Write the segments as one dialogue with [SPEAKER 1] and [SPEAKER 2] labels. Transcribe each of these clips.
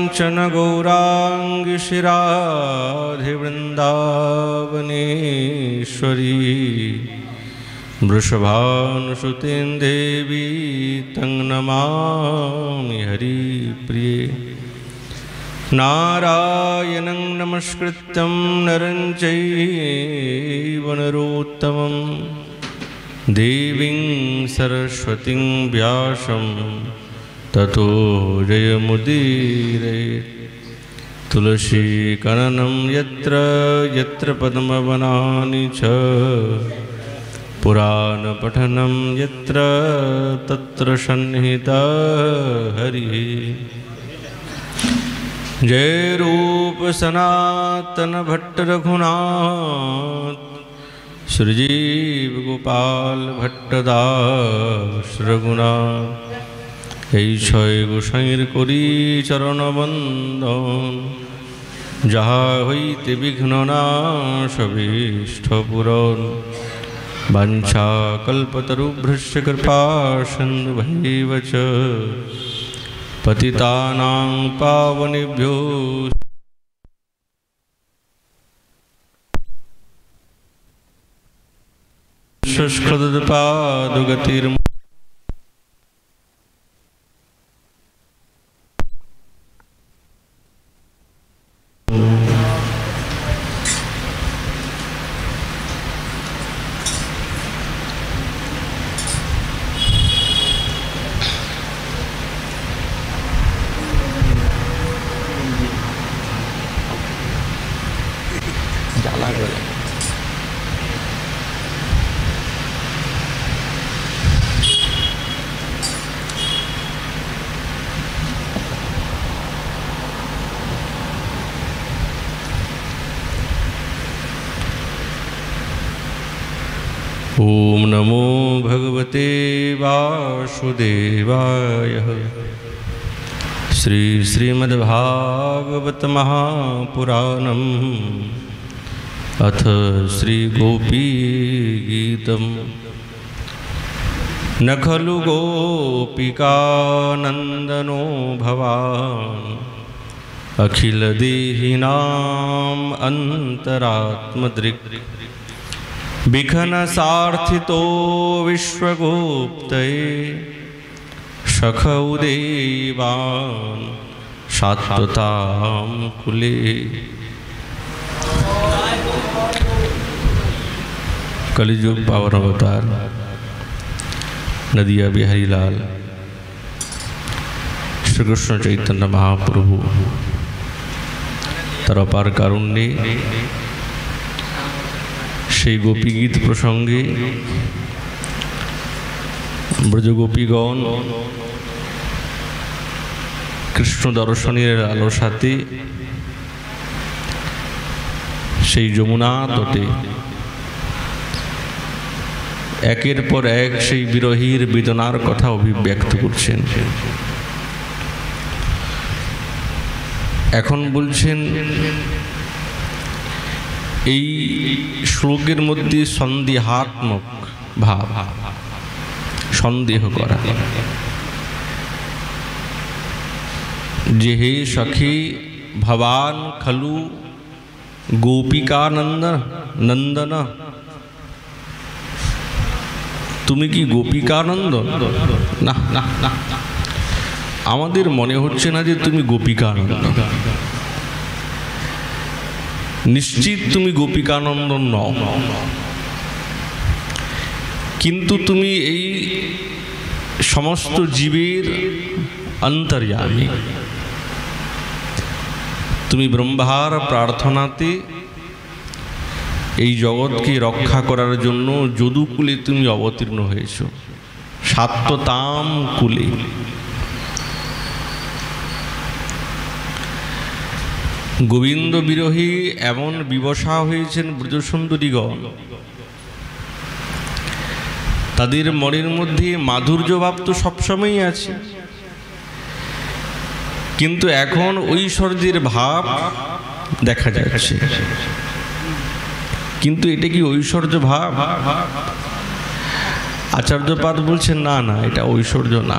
[SPEAKER 1] कांचन गौरांगी श्रीराधिवृंदावनेश्वरी वृषभानुसुते देवी तं नमामि हरिप्रिये। नारायणं नमस्कृत्यं नरं चैव नरोत्तमं देवीं सरस्वतीं व्यासं ततो जयमुदीरयेत्। तुलसी काननं यत्र यत्र पद्मवनानि च पुराण पठनं यत्र तत्र सन्निहितः हरिः। जय रूप सनातन भट्ट रघुनाथ श्रीजीव गोपाल भट्टदास रघुनाथ। এই ছয় গোসাইর করি চরণবন্দন যাহা হইতে বিঘ্ন নাশবিষ্ঠ পূরণ। বাঞ্ছা কল্পতরুভ্যশ্চ কৃপা সিন্ধুভৈব চ পতিতানাং পাবনেভ্যো শুষ্কদপাদগতির। ओम नमो भगवते वासुदेवाय। श्री श्रीमद्भागवत महापुराणम् अथ श्री गोपी गीतम्। न खलु गोपिकानन्दनो भवान् अखिल देहिनाम् अन्तरात्मदृक्। बिखन सार्थितो विश्वगुप्तये सखौ देवान् सात्वतां कुले। कलिजुग पावन अवतार नदिया बिहारी लाल श्री कृष्ण चैतन्य महाप्रभु तार अपार कारुण्ये সেই গোপী গীত প্রসঙ্গে ব্রজগোপীগণ কৃষ্ণ দর্শনের আলোসাতে সেই যমুনা তটে একের পর এক সেই বিরহীর বেদনার কথা অভিব্যক্ত করছেন। এখন বলছেন এই শ্লোকের মধ্যে সন্দেহাত্মক ভাব, সন্দেহ করা যে হে সখী ভবান খলু গোপিকানন্দ নন্দন, তুমি কি গোপিকানন্দ? না না না, আমাদের মনে হচ্ছে না যে তুমি গোপিকানন্দ। নিশ্চিত তুমি গোপিকানন্দ নও, কিন্তু তুমি এই সমস্ত জীবের অন্তর্যামী। তুমি ব্রহ্মার প্রার্থনাতে এই জগৎকে রক্ষা করার জন্য যদুকুলে তুমি অবতীর্ণ হয়েছ, সাত্বতাম কুলে। গোবিন্দ বিরোহী এমন বিবশা হয়েছেন ব্রজসুন্দরীগণ, তাদের মনের মধ্যে মাধুর্য ভাব তো সবসময়ই আছে, কিন্তু এখন ঐশ্বর্যের ভাব দেখা যাচ্ছে। কিন্তু এটা কি ঐশ্বর্য ভাব? আচার্যপাদ বলছেন না না, এটা ঐশ্বর্য না,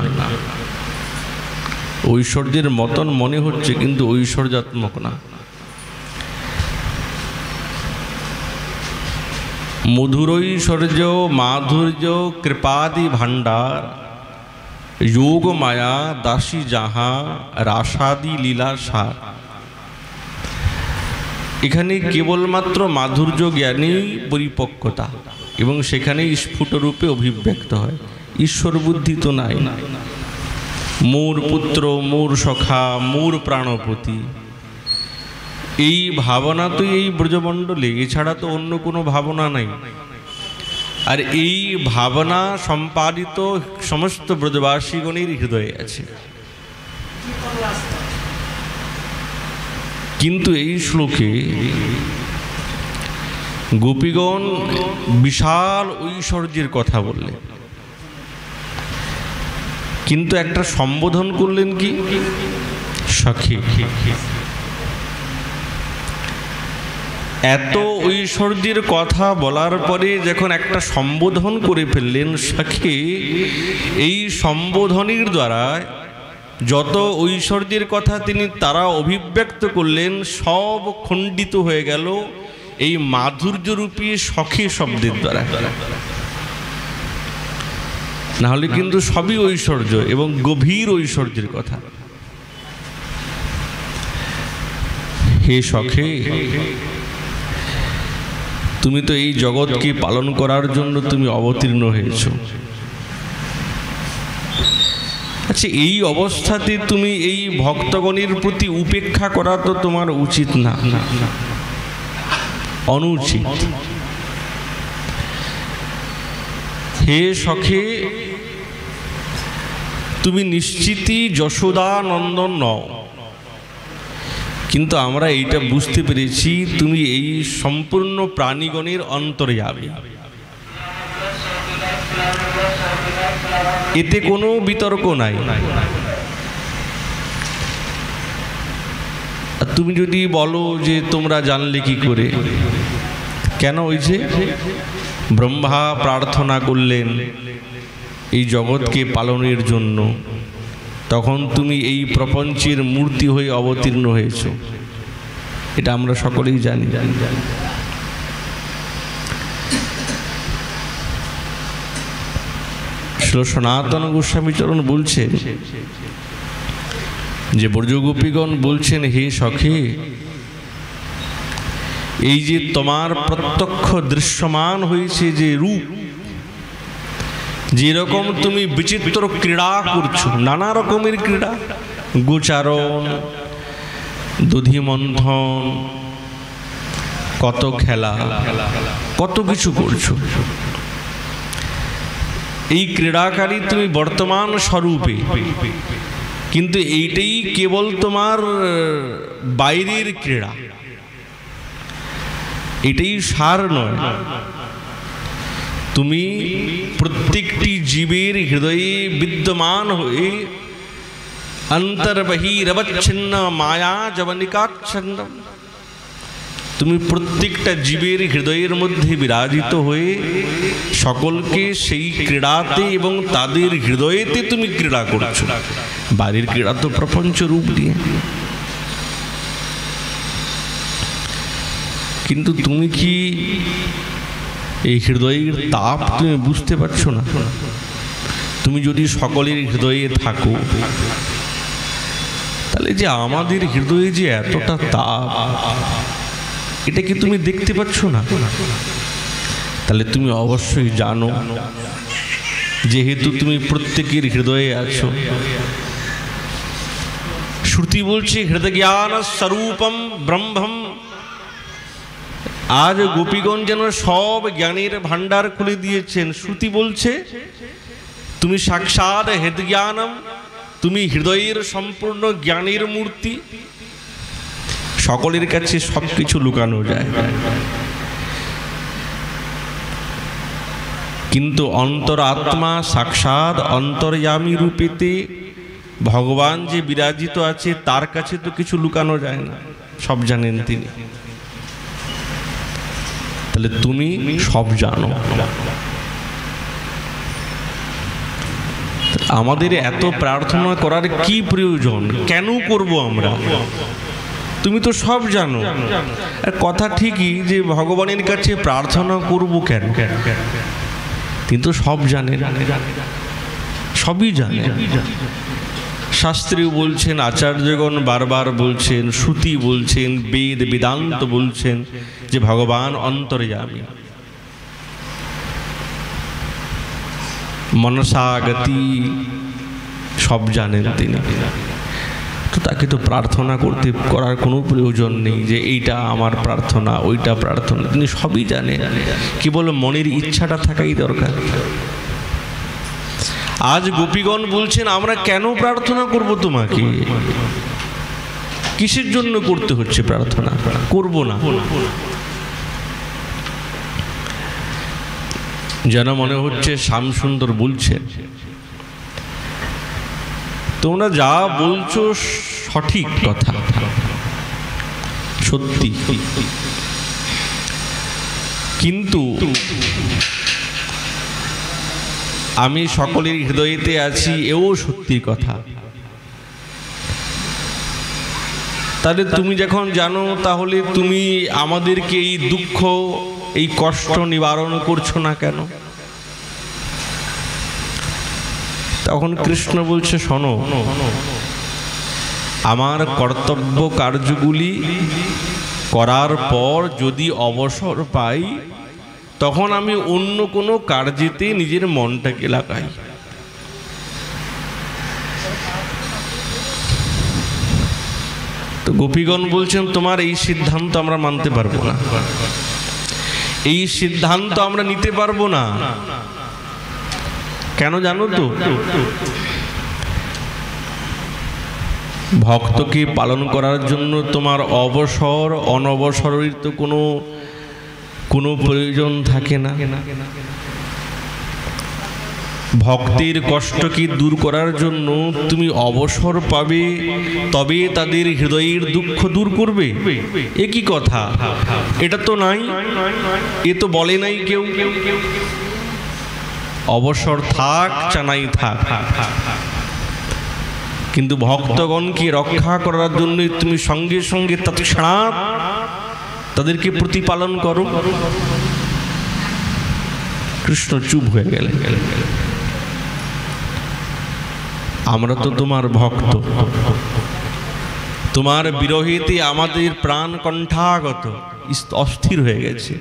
[SPEAKER 1] ঐশ্বর্যের মতন মনে হচ্ছে, কিন্তু ঐশ্বর্যাত্মক না। মধুরৈশ্বর্য মাধুর্য কৃপাদি ভাণ্ডার যোগ মায়া দাসী যাহা রাসাদি লীলা সার। এখানে কেবলমাত্র মাধুর্য জ্ঞানেই পরিপক্কতা, এবং সেখানেই স্ফুটরূপে অভিব্যক্ত হয়। ঈশ্বর বুদ্ধি তো নাই। মোর পুত্র, মোর সখা, মোর প্রাণপতি, এই ভাবনা তো এই ব্রজমণ্ডলে, এছাড়া তো অন্য কোনো ভাবনা নাই। আর এই ভাবনা সম্পাদিত সমস্ত ব্রজবাসীগণের হৃদয়ে আছে। কিন্তু এই শ্লোকে গোপীগণ বিশাল ঐশ্বর্যের কথা বললেন, কিন্তু একটা সম্বোধন করলেন কি? সখী। এত ঐশ্বর্যের কথা বলার পরে যখন একটা সম্বোধন করে ফেললেন সখী, এই সম্বোধনের দ্বারা যত ঐশ্বর্যের কথা তিনি তারা অভিব্যক্ত করলেন, সব খণ্ডিত হয়ে গেল এই মাধুর্যরূপী সখী শব্দের দ্বারা। নাহলে কিন্তু সবই ঐশ্বর্য এবং গভীর ঐশ্বর্যের কথা। হে সখী, তুমি তো এই জগৎকে পালন করার জন্য তুমি অবতীর্ণ হয়েছ। আচ্ছা, এই অবস্থাতে তুমি এই ভক্তগণের প্রতি উপেক্ষা করা তো তোমার উচিত না, অনুচিত। হে সখী, তুমি নিশ্চিতই যশোদা নন্দন নও, কিন্তু আমরা এইটা বুঝতে পেরেছি তুমি এই সম্পূর্ণ প্রাণীগণের অন্তর্যামী। এতে কোনো বিতর্ক নাই। তুমি যদি বলো যে তোমরা জানলে কি করে, কেন? ওই যে ব্রহ্মা প্রার্থনা করলেন এই জগৎকে পালনের জন্য, তখন তুমি এই প্রপঞ্চের মূর্তি হয়ে অবতীর্ণ হয়েছ। এটা আমরা সকলেই জানি। সনাতন গোস্বামী চরণ বলছেন যে ব্রজগোপীগণ বলছেন, হে সখী, এই যে তোমার প্রত্যক্ষ দৃশ্যমান হয়েছে যে রূপ, যেরকম তুমি বিচিত্র ক্রীড়া করছো, নানা রকমের ক্রীড়া, গোচারণ, দধিমন্থন, কত খেলা, কত কিছু করছো, এই ক্রীড়াকারী তুমি বর্তমান স্বরূপে। কিন্তু এইটাই কেবল তোমার বাইরের ক্রীড়া, এটাই সার নয়। তুমি প্রত্যেকটি জীবের হৃদয়ে বিদ্যমান হয়ে অন্তর্বহিরবচ্ছিন্ন মায়া জবনিকাচ্ছন্নম, তুমি প্রত্যেকটা জীবের হৃদয়ের মধ্যে বিরাজিত হয়ে সকলকে সেই ক্রীড়াতে এবং তাদের হৃদয়েতে তুমি ক্রীড়া করছো। বাড়ির ক্রীড়া তো প্রপঞ্চ রূপ দিয়ে, কিন্তু তুমি কি এই হৃদয়ের তাপ তুমি বুঝতে পারছো না? তুমি যদি সকলের হৃদয়ে থাকো, তাহলে যে আমাদের হৃদয়ে যে এতটা তাপ, এটা কি তুমি দেখতে পাচ্ছ না? তাহলে তুমি অবশ্যই জানো, যেহেতু তুমি প্রত্যেকের হৃদয়ে আছো। শ্রুতি বলছে হৃদয় জ্ঞান স্বরূপম ব্রহ্মম। আজ গোপীগণ যেন সব জ্ঞানের ভান্ডার খুলে দিয়েছেন। শ্রুতি বলছে তুমি সাক্ষাৎ হৃদয় জ্ঞানম, তুমি হৃদয়ের সম্পূর্ণ জ্ঞানের মূর্তি। সকলের কাছে সবকিছু লুকানো যায়, কিন্তু অন্তরাত্মা সাক্ষাৎ অন্তর্যামী রূপেতে ভগবান যে বিরাজিত আছে, তার কাছে তো কিছু লুকানো যায় না, সব জানেন তিনি। তাহলে তুমি সব জানো। আমাদের এত প্রার্থনা করার কি প্রয়োজন? কেন করব আমরা? তুমি তো সব জানো। কথা ঠিকই যে ভগবানের কাছে প্রার্থনা করব কেন, কিন্তু সব জানেন, সবই জানেন। শাস্ত্রীয় বলছেন, আচার্যগণ বারবার বলছেন, শ্রুতি বলছেন, বেদ বেদান্ত বলছেন যে ভগবান অন্তর্যামী, মনসাগতি, সব জানেন তিনি। তো তাকে তো প্রার্থনা করার কোনো প্রয়োজন নেই যে এইটা আমার প্রার্থনা, ওইটা প্রার্থনা। তিনি সবই জানেন, কেবল মনের ইচ্ছাটা থাকাই দরকার। আজ গোপীগণ বলছেন আমরা কেন প্রার্থনা করব তোমাকে? কিসের জন্য করতে হচ্ছে প্রার্থনা? করব না। যেন মনে হচ্ছে শ্যামসুন্দর বলছেন, তোমরা যা বলছো সঠিক কথা, সত্যি, কিন্তু আমি সকলের হৃদয়েতে আছি, এও সত্যি কথা। তাহলে তুমি যখন জানো, তাহলে তুমি আমাদেরকে এই দুঃখ, এই কষ্ট নিবারণ করছো না কেন? তখন কৃষ্ণ বলছে, শোনো, আমার কর্তব্য কার্যগুলি করার পর যদি অবসর পাই, তখন আমি অন্য কোনো কার্যেতে নিজের মনটাকে লাগাই। তো গোপীগণ বলছেন, তোমার এই সিদ্ধান্ত আমরা মানতে পারবো না, এই সিদ্ধান্ত আমরা নিতে পারবো না। কেন জানো তো? ভক্তকে পালন করার জন্য তোমার অবসর অনবসরের তো কোনো প্রয়োজন থাকে না। ভক্তের কষ্টকে দূর করার জন্য তুমি অবসর পাবে, তবে তাদের হৃদয়ের দুঃখ দূর করবে। এ কি কথা? এটা তো নাই, এ তো বলে নাই কেউ। অবসর থাক চানাই থাক, কিন্তু ভক্তগণকে রক্ষা করার জন্য তুমি সঙ্গে সঙ্গে তৎক্ষণাৎ তাদেরকে প্রতিপালন করো। কৃষ্ণ চুপ হয়ে গেলেন। আমরা তো তোমার ভক্ত, তোমার বিরহেতে আমাদের প্রাণ কণ্ঠাগত, অস্থির হয়ে গেছে।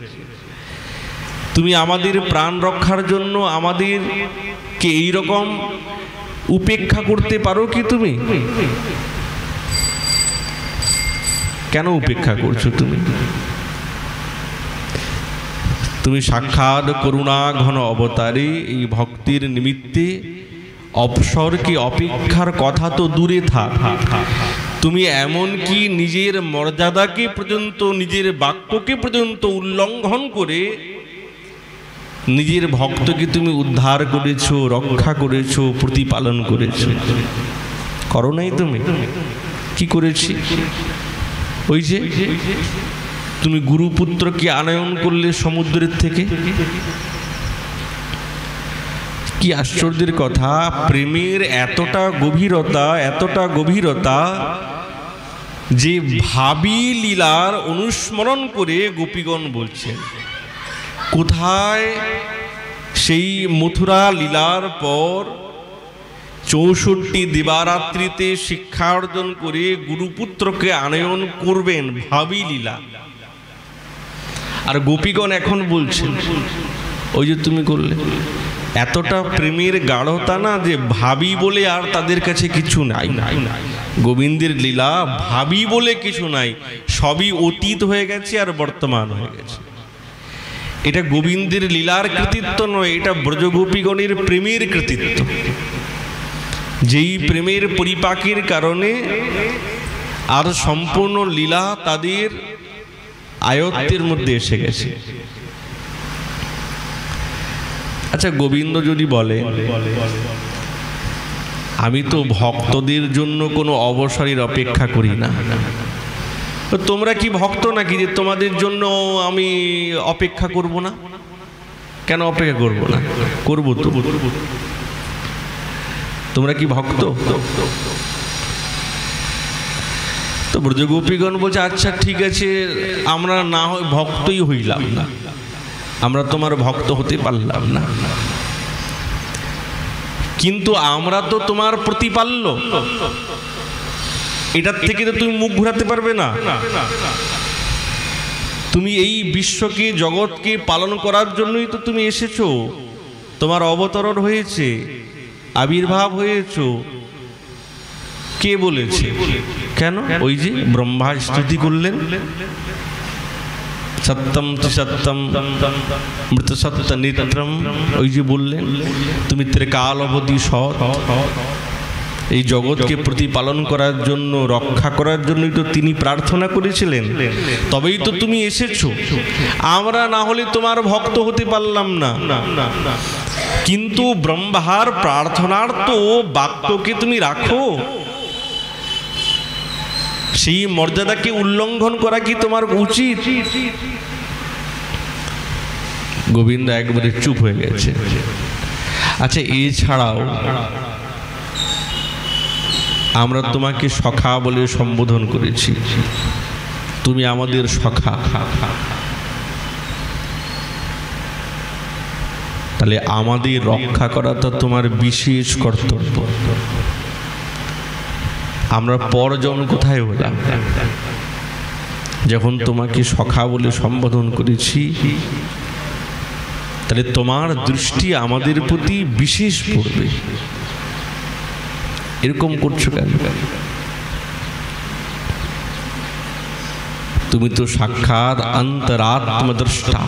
[SPEAKER 1] তুমি আমাদের প্রাণ রক্ষার জন্য আমাদেরকে এইরকম উপেক্ষা করতে পারো কি? তুমি কেন উপেক্ষা করছো? তুমি সাক্ষাৎ করুণা ঘন অবতারে এই ভক্তির নিমিত্তে অবসরকে অপেক্ষার কথা তো দূরে থাক, তুমি এমন কি নিজের মর্যাদাকে পর্যন্ত, নিজের বাক্যকে পর্যন্ত উল্লঙ্ঘন করে নিজের ভক্তকে তুমি উদ্ধার করেছো, রক্ষা করেছো, প্রতিপালন করেছো। করো নাই? তুমি কি করেছি? ওই যে তুমি গুরুপুত্রকে আনয়ন করলে সমুদ্রের থেকে। কি আশ্চর্যের কথা! প্রেমের এতটা গভীরতা যে ভাবী লীলার অনুস্মরণ করে গোপীগণ বলছেন। কোথায়? সেই মথুরা লীলার পর 64 দিবারাত্রিতে শিক্ষা অর্জন করে গুরুপুত্রকে আনয়ন করবেন, ভাবী লীলা। আর গোপীগণ এখন বলছেন, ওই যে তুমি করলে। এতটা প্রেমের গাঢ়তা না যে ভাবী বলে আর তাদের কাছে কিছু নাই। গোবিন্দের লীলা ভাবী বলে কিছু নাই, সবই অতীত হয়ে গেছে আর বর্তমান হয়ে গেছে। এটা গোবিন্দের লীলার কৃতিত্ব নয়, এটা ব্রজগোপীগণের প্রেমের কৃতিত্ব। যেই প্রেমের পরিপাকের কারণে আর সম্পূর্ণ লীলা তাদের আয়ত্তের মধ্যে এসে গেছে। আচ্ছা, গোবিন্দ যদি বলে আমি তো ভক্তদের জন্য কোনো অবসরের অপেক্ষা করি না, তো তোমরা কি ভক্ত নাকি যে তোমাদের জন্য আমি অপেক্ষা করব না? কেন অপেক্ষা করব না? করব তো। তোমরা কি ভক্ত? তো ব্রজগোপীগণ বলছে, আচ্ছা ঠিক আছে, আমরা না হয় ভক্তই হইলাম না, আমরা তোমার ভক্ত হতে পারলাম না, কিন্তু আমরা তো তোমার প্রতিপাল্য, এটার থেকে তো তুমি মুখ ঘোরাতে পারবে না। তুমি এই বিশ্বকে, জগৎকে পালন করার জন্যই তো তুমি এসেছো, তোমার অবতরণ হয়েছে, আবির্ভাব হয়েছো। কে বলেছে? কেন? ওই যে ব্রহ্মা স্তুতি করলেন, সত্যম সত্যম মৃত সত্য নিত্যম, ওই যে বললেন তুমি ত্রিকাল অবধি সৎ, এই জগৎকে প্রতিপালন করার জন্য, রক্ষা করার জন্যই তো তিনি প্রার্থনা করেছিলেন, তবেই তো তুমি এসেছো। আমরা না হলে তোমার ভক্ত হতে পারলাম না, কিন্তু ব্রহ্মার প্রার্থনার তো বাক্যকে তুমি রাখো, সেই মর্যাদাকে উল্লঙ্ঘন করা কি তোমার উচিত? গোবিন্দ একবারে চুপ হয়ে গেছে। আচ্ছা, এছাড়াও আমরা তোমাকে সখা বলে সম্বোধন করেছি, তুমি আমাদের সখা, তাহলে আমাদের রক্ষা করাটা তোমার বিশেষ কর্তব্য। আমরা পরজন কোথায় হলাম যখন তোমাকে সখা বলে সম্বোধন করেছি? তাহলে তোমার দৃষ্টি আমাদের প্রতি বিশেষ পড়বে। এরকম করছো কেন? তুমি তো সাক্ষাৎ অন্তরাত্মদ্রষ্টা,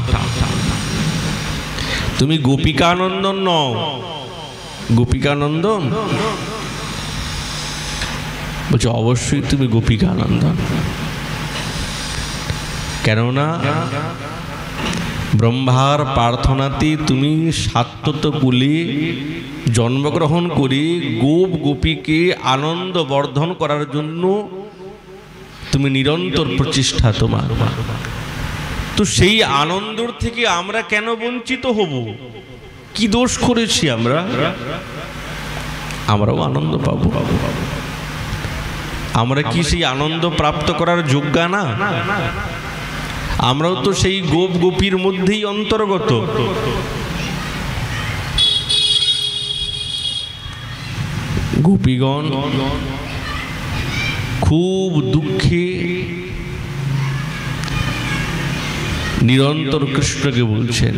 [SPEAKER 1] তুমি গোপিকানন্দন নও। গোপিকানন্দন বলছে, অবশ্যই তুমি গোপিকানন্দন। কেননা ব্রহ্মার প্রার্থনাতে তুমি সাত্তত কুলে জন্মগ্রহণ করে গোপ গোপীকে আনন্দ বর্ধন করার জন্য তুমি নিরন্তর প্রচেষ্টা তোমার। তো সেই আনন্দর থেকে আমরা কেন বঞ্চিত হব? কি দোষ করেছি আমরা? আমরাও আনন্দ পাবো। আমরা কি সেই আনন্দ প্রাপ্ত করার যোগ্য না? আমরাও তো সেই গোপ গোপীর মধ্যেই অন্তর্গত। গোপীগণ খুব দুঃখে নিরন্তর কৃষ্ণকে বলছেন,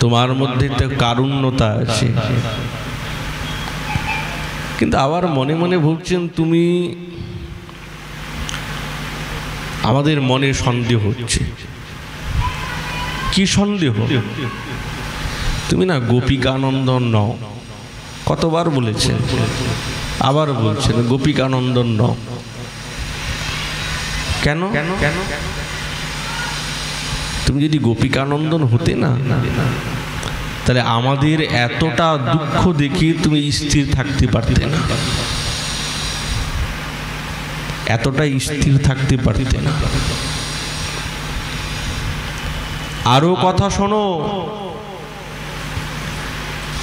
[SPEAKER 1] তোমার মধ্যে তো কারুণ্যতা আছে, কিন্তু আবার মনে মনে ভাবছেন তুমি, আমাদের মনে সন্দেহ হচ্ছে। কি সন্দেহ? তুমি না গোপিকানন্দন নও, কতবার বলেছেন, আবার বলছেন গোপিকানন্দন নও। কেন? তুমি যদি গোপিকানন্দন হতে না, তাহলে আমাদের এতটা দুঃখ দেখে তুমি স্থির থাকতে পারতে না, এতটা স্থির থাকতে পারতে না। আরো কথা শোনো,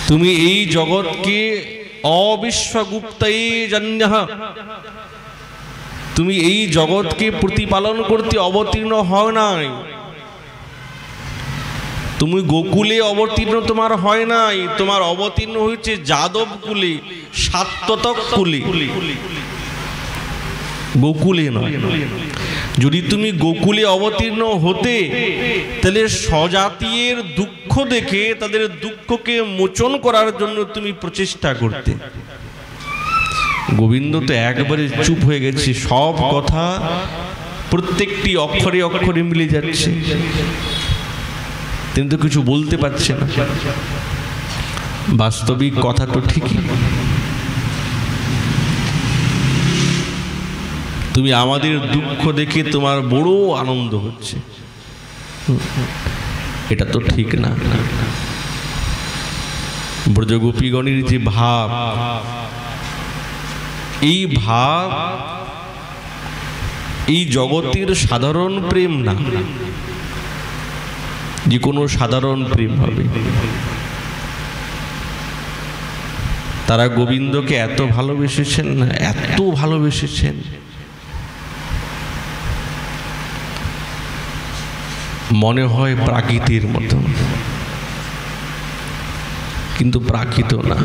[SPEAKER 1] তুমি এই জগৎকে অবিশ্বগুপ্তয়ে জন্যঃ, তুমি এই জগৎকে প্রতিপালন করতে অবতীর্ণ হও নাই। তুমি গোকুলে অবতীর্ণ তোমার হয় নাই, তোমার অবতীর্ণ হয়েছে যাদব কুলে, সাত্যতক কুলে, গোকুলে নয়। যদি তুমি গোকুলে অবতীর্ণ হতে, তাহলে স্বজাতির দুঃখ দেখে তাদের দুঃখকে মোচন করার জন্য তুমি প্রচেষ্টা করতে। গোবিন্দ তো একবারে চুপ হয়ে গেছে, সব কথা প্রত্যেকটি অক্ষরে অক্ষরে মিলে যাচ্ছে, তিনি তো কিছু বলতে পারছেন না। বাস্তবিক কথা তো ঠিকই, তুমি আমাদের দুঃখ দেখে তোমার বড় আনন্দ হচ্ছে, এটা তো ঠিক না। ব্রজগোপীগণের যে ভাব, এই ভাব এই জগতের সাধারণ প্রেম না, যে কোনো সাধারণ প্রেম হবে। তারা গোবিন্দকে এত ভালোবেসেছেন, এত ভালোবেসেছেন, মনে হয় প্রাকৃতের মতো, কিন্তু প্রাকৃত না।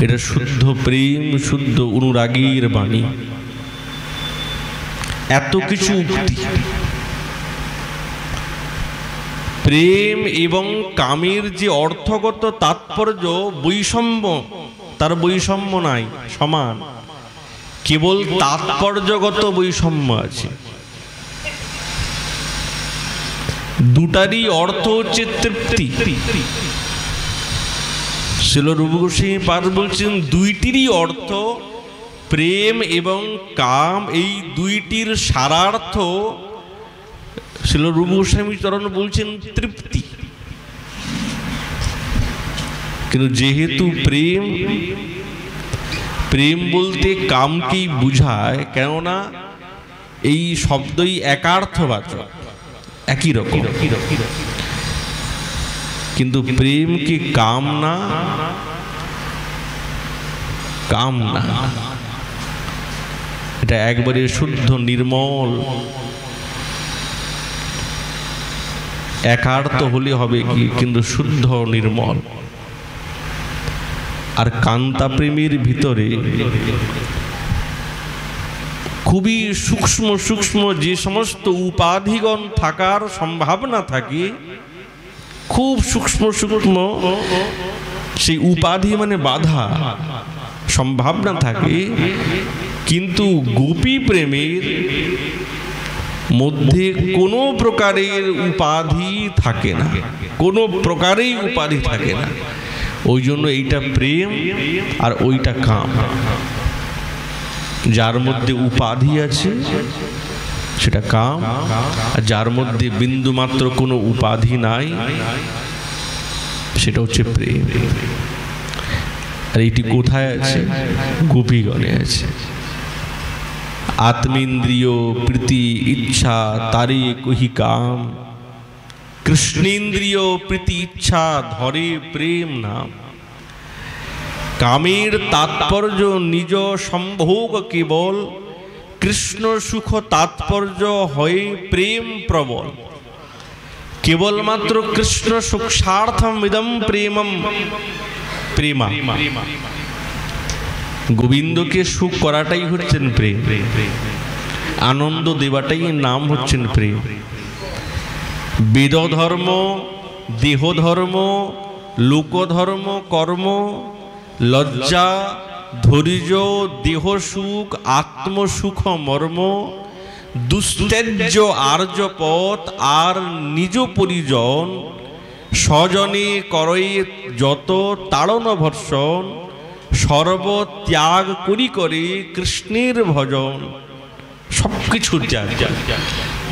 [SPEAKER 1] এটা শুদ্ধ প্রেম, শুদ্ধ অনুরাগীর বাণী। এত কিছু উক্তি, প্রেম এবং কামের যে অর্থগত তাৎপর্য বৈষম্য, তার বৈষম্য নাই, সমান, কেবল তাৎপর্যগত বৈষম্য আছে। দুটারই অর্থ হচ্ছে তৃপ্তি। শ্রীল রূপ গোস্বামী পাদ বলছেন দুইটিরই অর্থ প্রেম এবং কাম, এই দুইটির সারার্থ শ্রীল রূপ গোস্বামী চরণ বলছেন তৃপ্তি। কিন্তু যেহেতু প্রেম, প্রেম বলতে কামকেই বুঝায়, কেননা এই শব্দই একার্থবাচক, একই রকম, কিন্তু প্রেমকে কাম না, কাম না, এটা একবারে শুদ্ধ নির্মল। একার্থ হলে হবে কি, কিন্তু শুদ্ধ নির্মল। আর কান্তা প্রেমের ভিতরে খুবই সূক্ষ্ম সূক্ষ্ম যে সমস্ত উপাধিগণ থাকার সম্ভাবনা থাকে, খুব সূক্ষ্ম সূক্ষ্ম সেই উপাধি মানে বাধা সম্ভাবনা থাকে, কিন্তু গোপী প্রেমের মধ্যে কোনো প্রকারের উপাধি থাকে না, কোনো প্রকারেই উপাধি থাকে না। ওই জন্য এইটা প্রেম আর ওইটা কাম। যার মধ্যে উপাধি আছে সেটা কাম, আর যার মধ্যে বিন্দুমাত্র কোনো উপাধি নাই সেটা হচ্ছে প্রেম। আর এইটি কোথায় আছে? গোপীগণে আছে। আত্মেন্দ্রিয় প্রীতি ইচ্ছা তারে কহি কাম, কৃষ্ণেন্দ্রিয় প্রীতি ইচ্ছা ধরে প্রেম নাম। কামের তাৎপর্য নিজ সম্ভোগ কেবল, কৃষ্ণ সুখ তাৎপর্য হয়ে প্রেম প্রবল। কেবলমাত্র কৃষ্ণ সুখার্থম ইদম প্রেমম প্রেমা। গোবিন্দকে সুখ করাটাই হচ্ছেন প্রেম, আনন্দ দেওয়াটাই নাম হচ্ছেন প্রেম। বেদ ধর্ম, দেহ ধর্ম, লোকধর্ম, কর্ম, লজ্জা, ধৈর্য, দেহ সুখ, আত্মসুখ মর্ম, দুস্তেজ্য আর্য পথ আর নিজ পরিজন, স্বজনে করয়ে যত তাড়ন ভর্ষণ, সর্বত্যাগ করি করে কৃষ্ণের ভজন। সবকিছুর ত্যাগ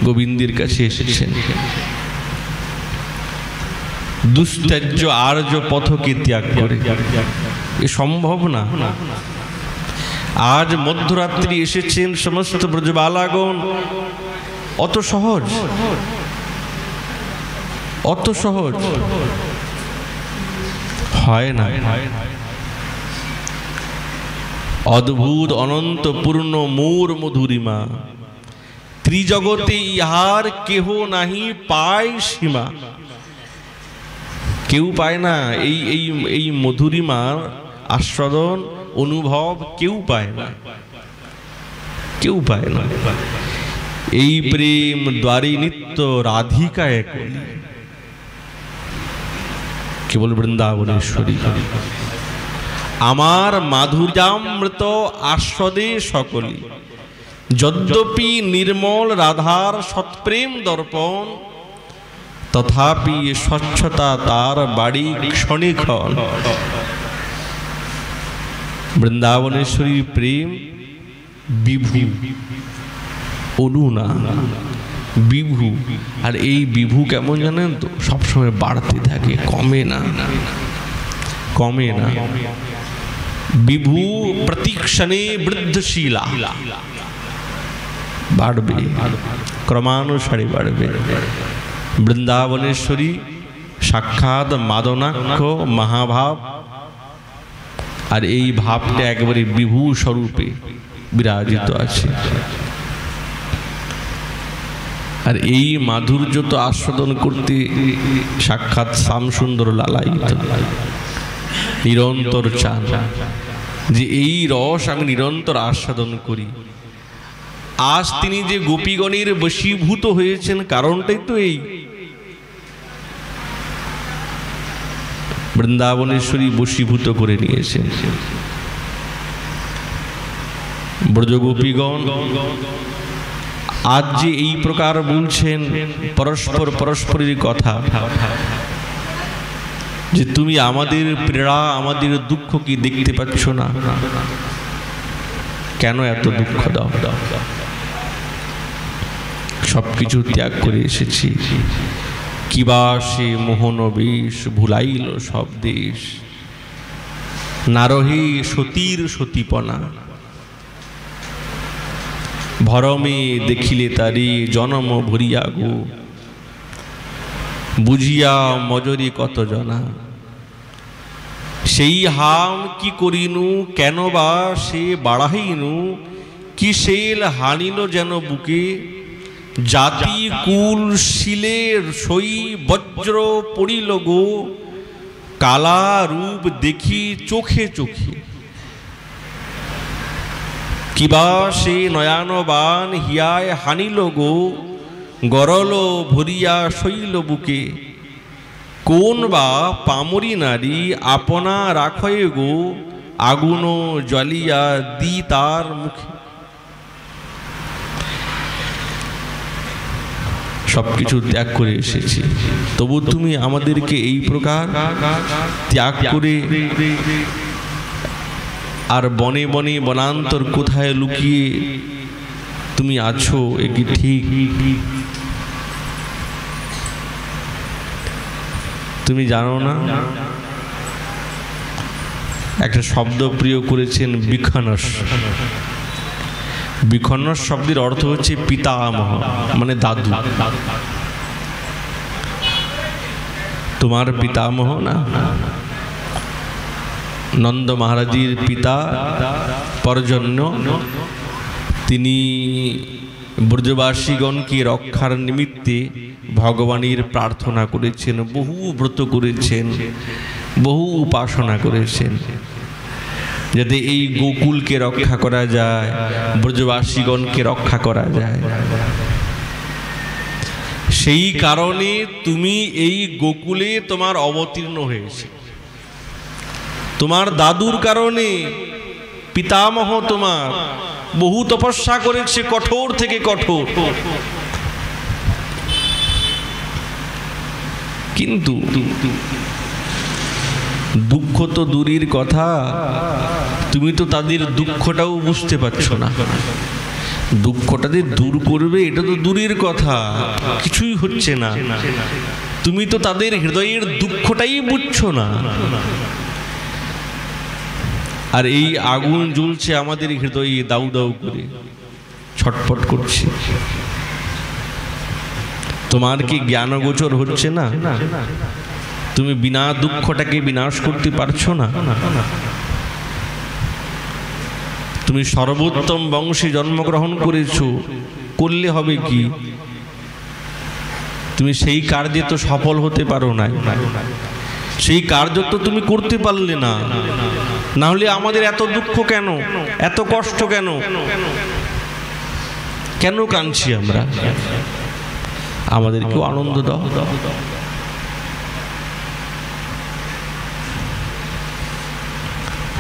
[SPEAKER 1] গোবিন্দের কাছে এসেছেন। দুস্তেজ্য আর্য পথকে ত্যাগ করে, এ সম্ভব না। আজ মধ্যরাত্রি এসেছেন সমস্ত ব্রজবালাগণ, অত সহজ, অত সহজ হয় না। অদ্ভুত অনন্ত পূর্ণ মোর মধুরিমা, ত্রিজগতে ইহার কেহ নাহি পায় সীমা। কেউ পায় না এই এই এই মধুরিমার আস্বাদন অনুভব, কেউ পায় না, কেউ পায় না। এই প্রেম দ্বারে নিত্য রাধিকা এক, কেবল বৃন্দাবনেশ্বরী। আমার মাধুর্যামৃত আস্বাদে সকলি, যদ্যপি নির্মল রাধার সৎপ্রেম দর্পণ, তথাপি স্বচ্ছতা তার বাড়ি ক্ষণিক্ষণ। বৃন্দাবনেশ্বরীর প্রেম বিভু, অনু না, বিভু। আর এই বিভু কেমন জানেন তো? সবসময় বাড়তে থাকে, কমে না, কমে না। বিভু প্রতিক্ষণে বৃদ্ধশীলা, বাড়বে, ক্রমানুসারে বাড়বে। বৃন্দাবনেশ্বরী সাক্ষাৎ মাদনাক্ষ মহাভাব, আর এই ভাবটা একেবারে বিভু স্বরূপে বিরাজিত আছে। আর এই মাধুর্য তো আস্বাদন করতে সাক্ষাৎ শ্যামসুন্দর লালায়িত, নিরন্তর চান যে এই রস আমি নিরন্তর আস্বাদন করি। আজ তিনি যে গোপীগণের বশীভূত হয়েছেন কারণটাই তো এই, বৃন্দাবনেশ্বরী বশীভূত করে নিয়েছেন। ব্রজগোপীগণ আজ যে এই প্রকার বলছেন পরস্পর পরস্পরের কথা, যে তুমি আমাদের পীড়া আমাদের দুঃখ কি দেখতে পাচ্ছ না, কেন এত দুঃখ দাও? সবকিছু ত্যাগ করে এসেছি, কিবা সে মোহন বেশ ভুলাইল সব দেশ, নারহে সতীর সতীপনা, ভরমে দেখিলে তারি জনম ভরিয়া গো, বুঝিয়া মজরি কত জনা, সেই হাম কি করিনু কেন বা সে বাড়াইনু, কি সেল হানিল যেন বুকে, জাতি কুল শিলের সই বজ্র পড়িল গো, কালা রূপ দেখি চোখে চোখে, কিবা সে নয়ানবান হিয়ায় হানিল গো, গরল ভরিয়া শৈল বুকে, কোন বা পামরি নারী আপনা রাখয়ে গো, আগুন জ্বলিয়া দি তার মুখে। সবকিছু ত্যাগ করে এসেছি, তবু তুমি আমাদেরকে এই প্রকার ত্যাগ করে আর বনে বনে বনান্তর কোথায় লুকিয়ে তুমি আছো, এ কি ঠিক? তুমি জানো না একটা শব্দ প্রিয় করেছেন বিখনস। বিখনস শব্দের অর্থ হচ্ছে পিতামহ, মানে দাদু। তোমার পিতামহ না, নন্দ মহারাজের পিতা পরজন্য, তিনি ব্রজবাসীগণকে রক্ষার নিমিত্তে ভগবানের প্রার্থনা করেছেন, বহু ব্রত করেছেন, বহু উপাসনা করেছেন, যাতে এই গোকুলকে রক্ষা করা যায়, ব্রজবাসীগণকে রক্ষা করা যায়। সেই কারণে তুমি এই গোকুলে তোমার অবতীর্ণ হয়েছে, তোমার দাদুর কারণে। পিতামহ তোমার বহু তপস্যা করেছে, কঠোর থেকে কঠোর, কিন্তু দুঃখ তো দূরের কথা, তুমি তো তাদের দুঃখটাও বুঝতে পারছো না। দুঃখটা যে দূর করবে এটা তো দূরের কথা, কিছুই হচ্ছে না। তুমি তো তাদের হৃদয়ের দুঃখটাই বুঝছো না। আর এই আগুন জ্বলছে আমাদের হৃদয়ে, দাউ দাউ করে ছটফট করছে। তোমার কি জ্ঞানগোচর হচ্ছে না? তুমি বিনা দুঃখটাকে বিনাশ করতে পারছো না। তুমি সর্বোত্তম বংশে জন্মগ্রহণ করেছো, করলে হবে কি? তুমি সেই কার্যে তো সফল হতে পারো না, সেই কার্য তো তুমি করতে পারলে না। না হলে আমাদের এত দুঃখ কেন, এত কষ্ট কেন, কেন কাঁদছি আমরা? আমাদেরকেও আনন্দ দাও।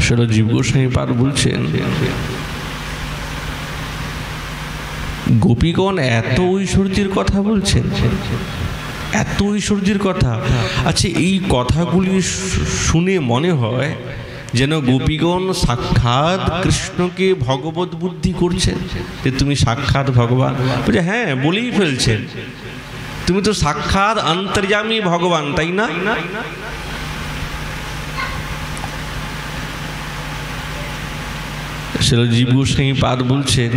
[SPEAKER 1] সেটা জীব গোস্বামী পাদ বলছেন, গোপীগণ এত ঐশ্বর্যের কথা বলছেন, এত ঐশ্বর্যের কথা। আচ্ছা, এই কথাগুলি শুনে মনে হয় যেন গোপীগণ সাক্ষাৎ কৃষ্ণকে ভগবত বুদ্ধি করছেন, যে তুমি সাক্ষাৎ ভগবান। বলছে হ্যাঁ, বলেই ফেলছেন, তুমি তো সাক্ষাৎ অন্তর্যামী ভগবান, তাই না? সেটা জীব গোস্বামী পাদ বলছেন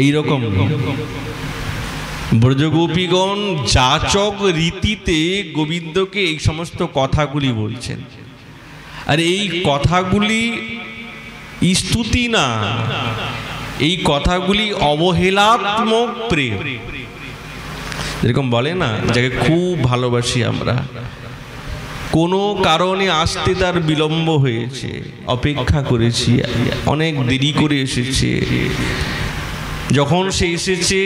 [SPEAKER 1] এইরকম ব্রজগোপীগণ যাচক রীতিতে গোবিন্দকে এই সমস্ত কথাগুলি বলছেন। আর এই কথাগুলি স্তুতি না, এই কথাগুলি অবহেলাত্মক প্রেম। যেরকম বলে না, যাকে খুব ভালোবাসি আমরা, কোনো কারণে আসতে তার বিলম্ব হয়েছে, অপেক্ষা করেছি, অনেক দেরি করে এসেছে, যখন সে এসেছে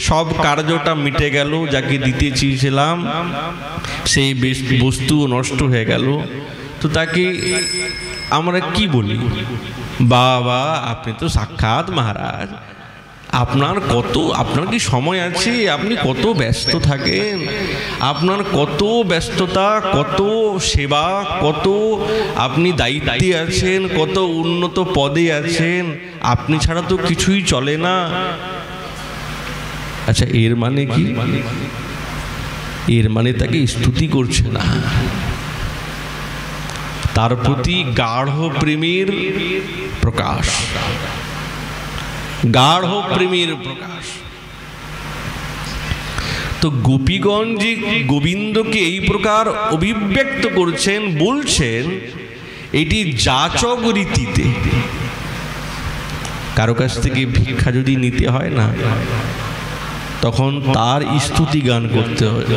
[SPEAKER 1] সব কার্যটা মিটে গেল, যাকে দিতে চেয়েছিলাম সেই বস্তু নষ্ট হয়ে গেল, তো তাকে আমরা কি বলি? বাবা, আপনি তো সাক্ষাৎ মহারাজ, আপনার কি সময় আছে? আপনি কত ব্যস্ত থাকেন, আপনার কত ব্যস্ততা, কত সেবা, কত আপনি দায়িত্বে আছেন, কত উন্নত পদে আছেন, আপনি ছাড়া তো কিছুই চলে না। আচ্ছা, এর মানে কি? এর মানে তাকে স্তুতি করছে না, তার প্রতি গাঢ় প্রেমের প্রকাশ, গাঢ় প্রেমের প্রকাশ। তো গোপীগণ যে গোবিন্দকে এই প্রকার অভিব্যক্ত করছেন, বলছেন, এটি যাচক রীতিতে। কারো কাছ থেকে ভিক্ষা যদি নিতে হয় না, তখন তার স্তুতি গান করতে হয়,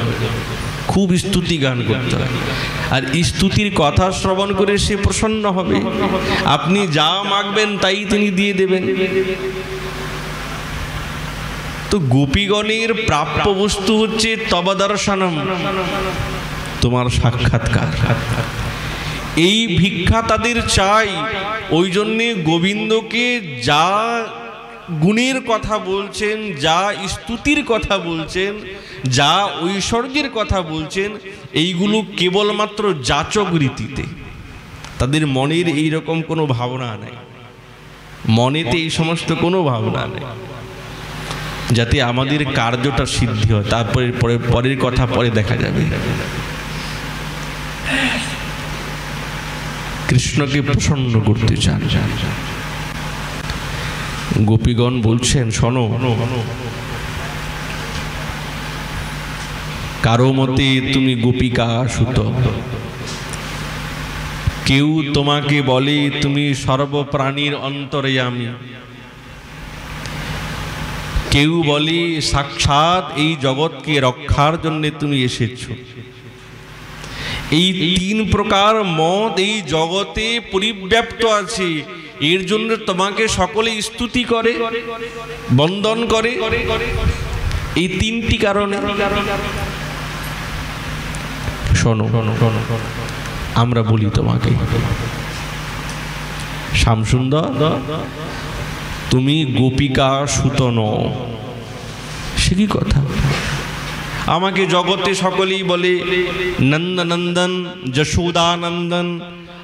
[SPEAKER 1] খুব স্তুতি গান করতে হয়। আর স্তুতির কথা শ্রবণ করে সে প্রসন্ন হবে, আপনি যা মাগবেন তাই তিনি দিয়ে দেবেন। তো গোপীগণের প্রাপ্য বস্তু হচ্ছে তবদর্শনম, তোমার সাক্ষাৎকার। এই ভিক্ষা তাদের চাই, ওই জন্যে গোবিন্দকে যা গুণের কথা বলছেন, যা স্তুতির কথা বলছেন, যা ঐশ্বর্যের কথা বলছেন, এইগুলো কেবলমাত্র যাচক রীতিতে। তাদের মনের এই রকম কোনো ভাবনা নেই, মনেতে এই সমস্ত কোনো ভাবনা নেই, যাতে আমাদের কার্যটা সিদ্ধি হয়। তারপরে পরের কথা পরে দেখা যাবে। কৃষ্ণকে প্রসন্ন করতে চান। গোপীগণ বলছেন, শোনো, কারো মতে তুমি গোপিকা সুত, কেউ তোমাকে বলে তুমি সর্বপ্রাণীর অন্তর্যামী, কেউ বলে সাক্ষাৎ এই জগৎকে রক্ষার জন্য তুমি এসেছো। এই তিন প্রকার মত এই জগতে পরিব্যাপ্ত আছে, এর জন্য তোমাকে সকলে স্তুতি করে, বন্দন করে, এই তিনটি কারণে। শোনো, আমরা বলি তোমাকে, শ্যামসুন্দর, তুমি গোপিকা সুত নও। সে কি কথা? আমাকে জগতে সকলেই বলে নন্দনন্দন, যশোদানন্দন,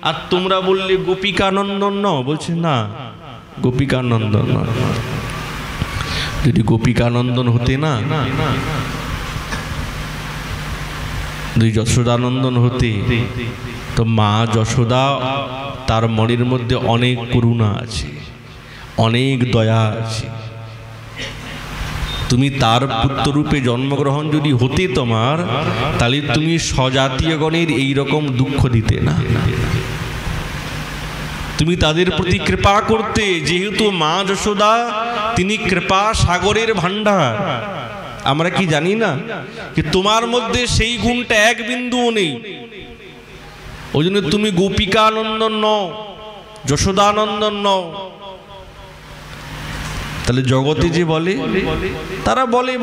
[SPEAKER 1] আর তোমরা বললে গোপিকানন্দন ন। বলছে না, গোপিকানন্দন নয়। যদি গোপিকানন্দন হতে না, যদি যশোদানন্দন হতে, তো মা যশোদা, তার মনের মধ্যে অনেক করুণা আছে, অনেক দয়া আছে। তুমি তার পুত্ররূপে জন্মগ্রহণ যদি হতে তোমার, তাহলে তুমি স্বজাতীয়গণের এইরকম দুঃখ দিতে না, তুমি তাদের প্রতি কৃপা করতে। যেহেতু মা যশোদা তিনি কৃপা সাগরের ভান্ডার, আমরা কি জানি না যে তোমার মধ্যে সেই গুণটা এক বিন্দুও নেই। ওই জন্য তুমি গোপিকানন্দন নও, যশোদানন্দন নও। তাহলে জগতে যে বলে, তারা বলে,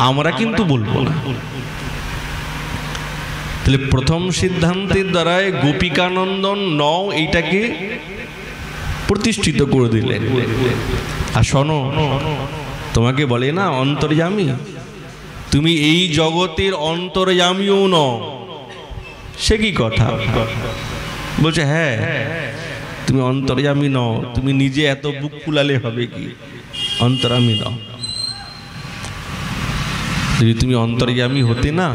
[SPEAKER 1] আমরা কিন্তু বলবো না। তাহলে প্রথম সিদ্ধান্তের দ্বারায় গোপিকানন্দন নও এইটাকে প্রতিষ্ঠিত করে দিলেন। আর শোনো, তোমাকে বলে না অন্তর্যামী, তুমি এই জগতের অন্তর্যামীও নও। সে কি কথা? বলছে হ্যাঁ, তুমি অন্তর্যামী নও, তুমি নিজে এত বুক ফুলালে হবে কি? অন্তর্যামী নও। যদি তুমি অন্তর্যামী হতে না,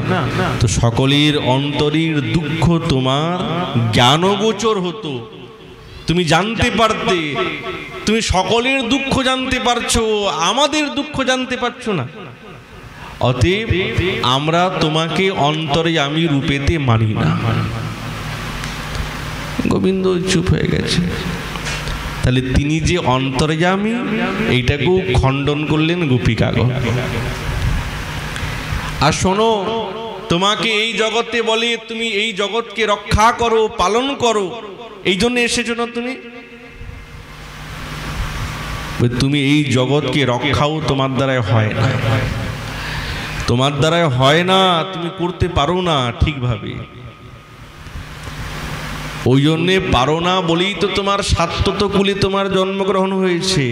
[SPEAKER 1] তো সকলের অন্তরের দুঃখ তোমার জ্ঞানগোচর হতো, তুমি জানতে পারতে, তুমি সকলের দুঃখ জানতে পারছো, আমাদের দুঃখ জানতে পারছো না। অতএব আমরা তোমাকে অন্তর্যামী রূপেতে মানি না। গোবিন্দ চুপ হয়ে গেছে। তাহলে তিনি যে অন্তর্যামী এইটাকেও খণ্ডন করলেন গোপিকাগণ। আর শোনো, তোমাকে এই জগতে বলে তুমি এই জগৎকে রক্ষা করো, পালন করো, এই জন্য এসেছো না তুমি? তুমি এই জগৎকে রক্ষাও তোমার দ্বারাই হয় না, তোমার দ্বারাই হয় না, তুমি করতে পারো না ঠিকভাবে। ওই জন্যে পারো না বলেই তো তোমার সাত্তত কুলে তোমার জন্মগ্রহণ হয়েছে।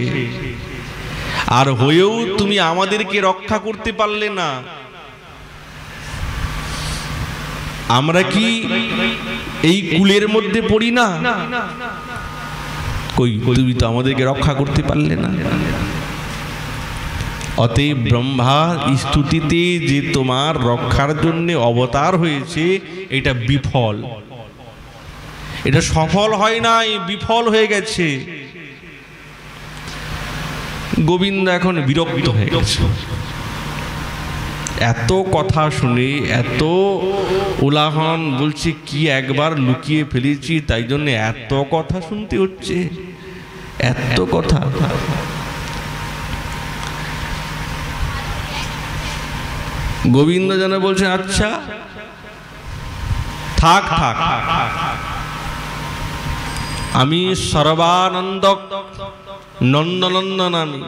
[SPEAKER 1] আর হয়েও তুমি আমাদেরকে রক্ষা করতে পারলে না। আমরা কি এই কুলের মধ্যে পড়ি না? কই, তুমি তো আমাদেরকে রক্ষা করতে পারলে না। অতএব ব্রহ্মা স্তুতিতে যে তোমার রক্ষার জন্য অবতার হয়েছে, এটা বিফল, এটা সফল হয় নাই, বিফল হয়ে গেছে। গোবিন্দ এখন বিরক্ত হয়ে গেছে। এত কথা শুনে, এত উলাহন, বলছে কি একবার লুকিয়ে ফেলেছি তাই জন্য এত কথা শুনতে হচ্ছে, এত কথা। গোবিন্দ যেন বলছে আচ্ছা থাক থাক, আমি সর্বানন্দ নন্দনন্দন, আমি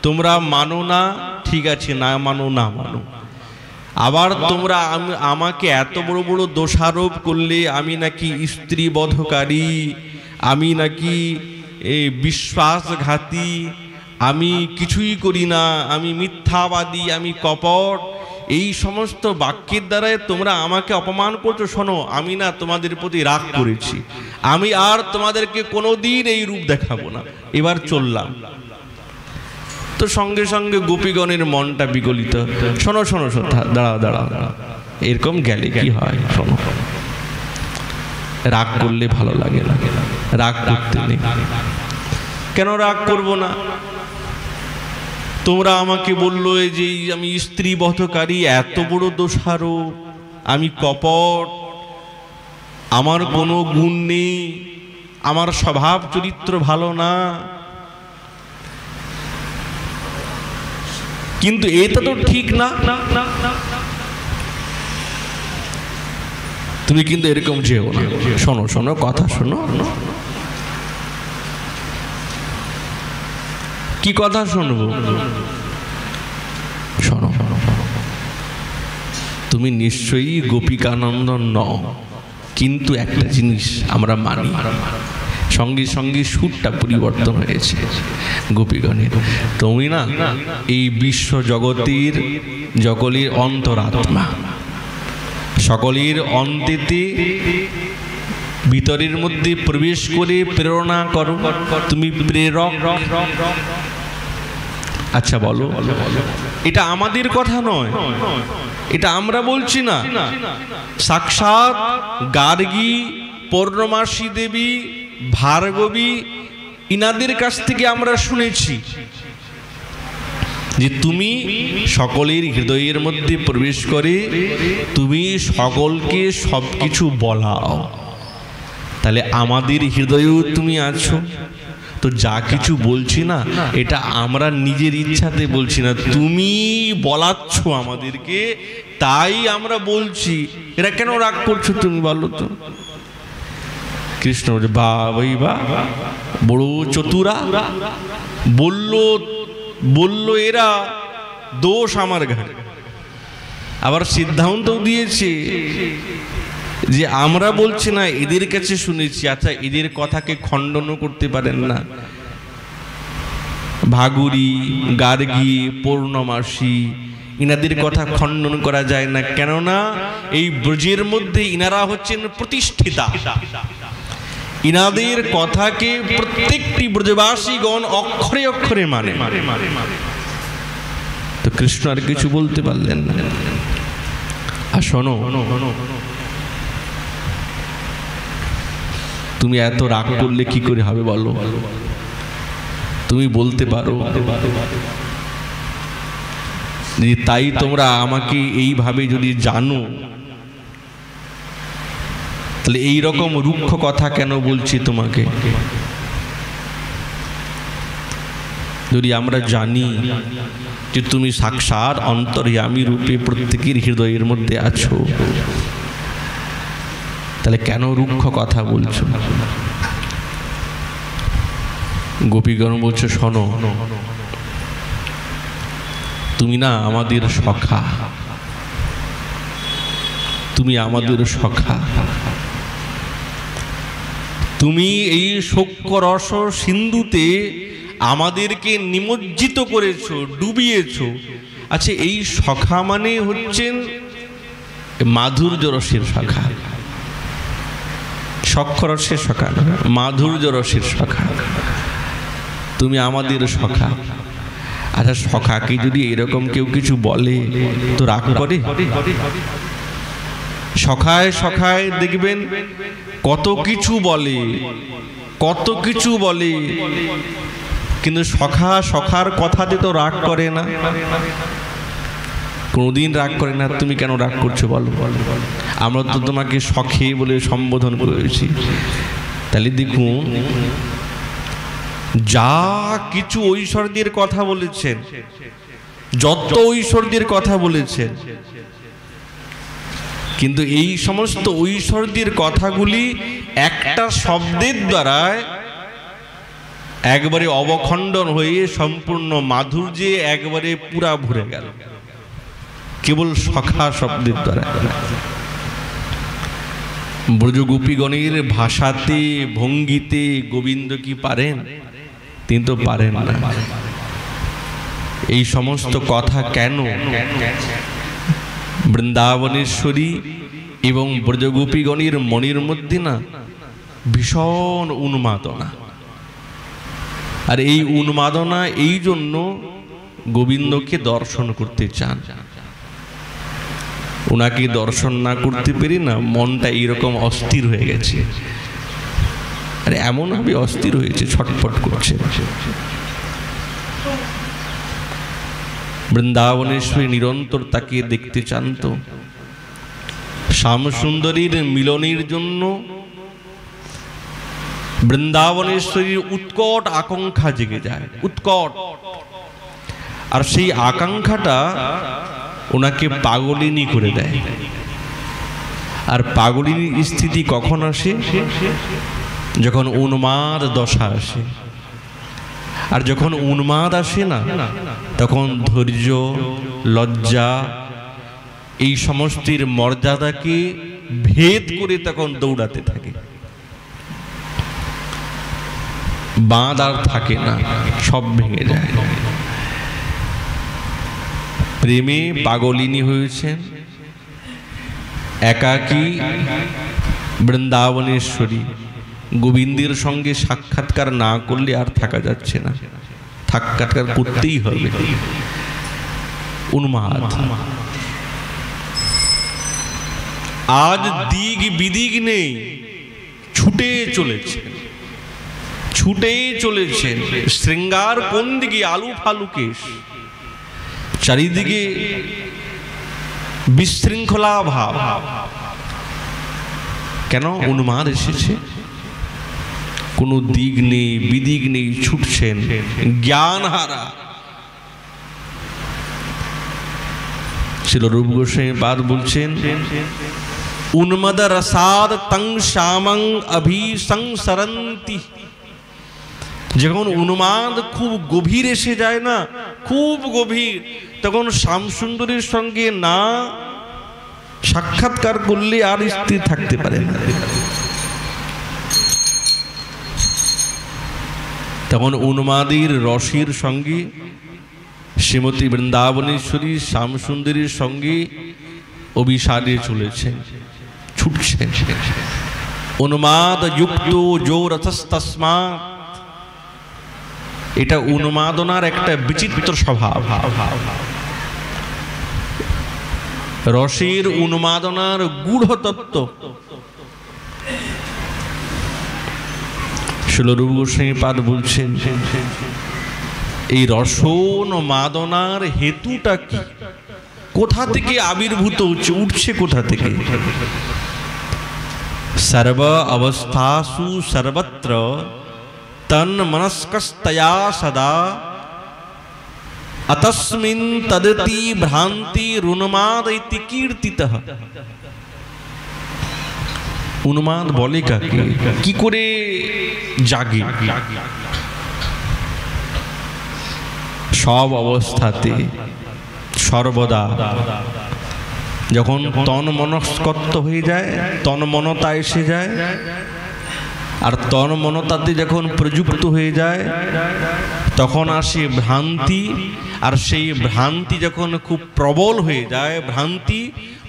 [SPEAKER 1] তোমরা মানো না, ঠিক আছে, না মানো না মানো। আবার তোমরা আমাকে এত বড় বড় দোষারোপ করলে আমি নাকি স্ত্রী বধকারী, আমি নাকি বিশ্বাসঘাতী, আমি কিছুই করি না, আমি মিথ্যাবাদী, আমি কপট, এই সমস্ত বাক্যের দ্বারাই তোমরা আমাকে অপমান করছো। শোনো, আমি না তোমাদের প্রতি রাগ করেছি, আমি আর তোমাদেরকে কোনোদিন এই রূপ দেখাবো না, এবার চললাম। তো সঙ্গে সঙ্গে গোপীগণের মনটা বিগলিত। শোনো শোনো শোনো, দাঁড়াও দাঁড়াও দাঁড়াও, এরকম গেলে কি হয়? শোনো, রাগ করলে ভালো লাগে না, রাগ করতে নেই। কেন রাগ করব না? তোমরা আমাকে বললো যে আমি স্ত্রী বধকারী, এত বড় দোষারোপ, আমি কপট, আমার কোনো গুণ নেই, আমার স্বভাব চরিত্র ভালো না। কিন্তু এটা তো ঠিক না, তুমি কিন্তু এরকম যেও না। শোনো শোনো, কথা শোনো। কি কথা শুনবো? শোনো, তুমি নিশ্চয়ই গোপিকানন্দন নও, কিন্তু একটা জিনিস আমরা মানি, সঙ্গে সঙ্গে সুরটা পরিবর্তন হয়েছে গোপীগণের। তুমি না এই বিশ্ব জগতের সকলের অন্তরাত্মা, সকলের অন্তেতে ভিতরের মধ্যে প্রবেশ করে প্রেরণা করো, তুমি প্রেরক। আচ্ছা বলো, এটা আমাদের কথা নয়, এটা আমরা বলছি না, সাক্ষাৎ গার্গী, পূর্ণমাসী দেবী, ভার্গবী, ইনাদের কাছ থেকে আমরা শুনেছি যে তুমি সকলের হৃদয়ের মধ্যে প্রবেশ করে তুমি সকলকে সবকিছু বলাও। তাহলে আমাদের হৃদয়েও তুমি আছো। তো যা কিছু বলছি না, এটা আমরা নিজের ইচ্ছাতে বলছি না, তুমি বলাচ্ছ আমাদেরকে, তাই আমরা বলছি। এরা কেন রাগ করছো তুমি বলো তো? কৃষ্ণ বলছে বা ভাই বা, বড় চতুরা, বললো এরা দোষ আমার ঘাড়ে। আবার সিদ্ধান্তও দিয়েছে যে আমরা বলছি না, এদের কাছে শুনেছি। আচ্ছা, এদের কথাকে খণ্ডনও করতে পারেন না। ভাগুরী, গার্গী, পূর্ণমাসী, ইনাদের কথা খণ্ডন করা যায় না। কেননা এই ব্রজের মধ্যে ইনারা হচ্ছেন প্রতিষ্ঠিতা। ইনাদের কথাকে প্রত্যেকটি ব্রজবাসীগণ অক্ষরে অক্ষরে মানে। তো কৃষ্ণ আর কিছু বলতে পারলেন না। আর শোনো, তুমি এত রাগ করলে কি করে হবে বলো? তুমি বলতে পারো যে তাই তোমরা আমাকে এইভাবে যদি জানো, তাহলে এই রকম রুক্ষ কথা কেন বলছি তোমাকে? যদি আমরা জানি যে তুমি সাক্ষাৎ অন্তর্যামী রূপে প্রত্যেকের হৃদয়ের মধ্যে আছো, তাহলে কেন রুক্ষ কথা বলছো? গোপীগণ বলছে, শোনো, তুমি না আমাদের সখা, তুমি আমাদের সখা, তুমি এই শোকরস সিন্ধুতে আমাদেরকে নিমজ্জিত করেছো, ডুবিয়েছো। আচ্ছা, এই সখা মানে হচ্ছেন মাধুর্য রসের সখা, সক্ষরসের সখা না, মাধুর্য রসের সখা। তুমি আমাদের সখা। আচ্ছা, সখাকে যদি এরকম কেউ কিছু বলে তো রাগ করে? সখায় সখায় দেখবেন কত কিছু বলে, কত কিছু বলে, কিন্তু সখা সখার কথাতে তো রাগ করে না, কোনোদিন রাগ করে না। তুমি কেন রাগ করছো বলো? আমরা তো তোমাকে সখে বলে সম্বোধন করেছি। তাহলে দেখুন, যা কিছু ঐশ্বর্যের কথা বলেছেন, যত ঐশ্বর্যের কথা বলেছেন, কিন্তু এই সমস্ত ঐশ্বর্যের কথাগুলি একটা শব্দের দ্বারা একবারে অবখণ্ডন হয়ে সম্পূর্ণ মাধুর্যে একবারে পুরা ভরে গেল, কেবল সখা শব্দের দ্বারা। ব্রজগোপীগণের ভাষাতে ভঙ্গিতে গোবিন্দ কি পারেন? তিনি তো পারেন না। এই সমস্ত কথা কেন? বৃন্দাবনেশ্বরী এবং ব্রজগোপীগণের মনের মধ্যে না ভীষণ উন্মাদনা, আর এই উন্মাদনা এই জন্য গোবিন্দকে দর্শন করতে চান। ওনাকে দর্শন না করতে পেরে না মনটা এইরকম অস্থির হয়ে গেছে, আর এমন ভাবে অস্থির হয়েছে, ছটফট করছে। বৃন্দাবনেশ্বরী নিরন্তর তাকে দেখতে চান। তো শ্যামসুন্দরীর মিলনের জন্য বৃন্দাবনেশ্বরীর উৎকট আকাঙ্ক্ষা জেগে যায়, উৎকট। আর সেই আকাঙ্ক্ষাটা ওনাকে পাগলিনী করে দেয়। আর পাগলিনীর স্থিতি কখন আসে? যখন উন্মাদ দশা আসে। আর যখন উন্মাদ আসে না, তখন ধৈর্য, লজ্জা, এই সমস্তের মর্যাদাকে ভেদ করে তখন দৌড়াতে থাকে। বাঁধ আর থাকে না, সব ভেঙে যায়। প্রেমে পাগলিনী হয়েছেন, একাকী বৃন্দাবনেশ্বরী। গোবিন্দের সঙ্গে সাক্ষাৎকার না করলে আর থাকা যাচ্ছে না, সাক্ষাৎকার করতেই হবে। উন্মাদ। আজ দিক বিদিক নেই, ছুটে চলেছে, ছুটে চলেছেন। শৃঙ্গার কোন দিকে? আলু ফালু কেশ, চারিদিকে বিশৃঙ্খলা ভাব। কেন? উন্মাদ এসেছে, কোনো দিক নেই, বিদিক নেই, ছুটছেন, জ্ঞান হারা। ছিল রূপ গোস্বামী পাদ বলছেন, উন্মদ রসাদ তং শ্যামং অভিসংসরন্তি। যখন উন্মাদ খুব গভীর এসে যায় না, খুব গভীর, তখন শ্যামসুন্দরীর সঙ্গে না সাক্ষাৎকার করলে আর স্থির থাকতে পারে না। তখন উন্মাদের রসের সঙ্গে শ্রীমতী বৃন্দাবনেশ্বরী শ্যামসুন্দরীর সঙ্গে অভিসারে চলেছেন, ছুটছেন। উন্মাদ যুক্ত যো রথস্তস্মাৎ। এটা উন্মাদনার একটা বিচিত্র স্বভাব। রসের উন্মাদনার গূঢ় তত্ত্ব। শিল রূপ গোস্বামী পাদ বলছেন এই রসন মাদনার হেতুটা কি, কোথা থেকে আবির্ভূত হচ্ছে, উঠছে কোথা থেকে? সর্ব অবস্থাসু সর্বত্র তন মনস্কস্তয়া সদা অতস্মিন তদতি ভ্রান্তি উন্মাদ ইতি কীর্তিতঃ। উন্মাদ বলে কাকে, কি করে জাগে? সব অবস্থাতে সর্বদা যখন তন মনস্কত্ব হয়ে যায়, তন মনতা এসে যায়, আর তন মনতাতে যখন প্রযুক্ত হয়ে যায় তখন আসে ভ্রান্তি। আর সেই ভ্রান্তি যখন খুব প্রবল হয়ে যায়, ভ্রান্তি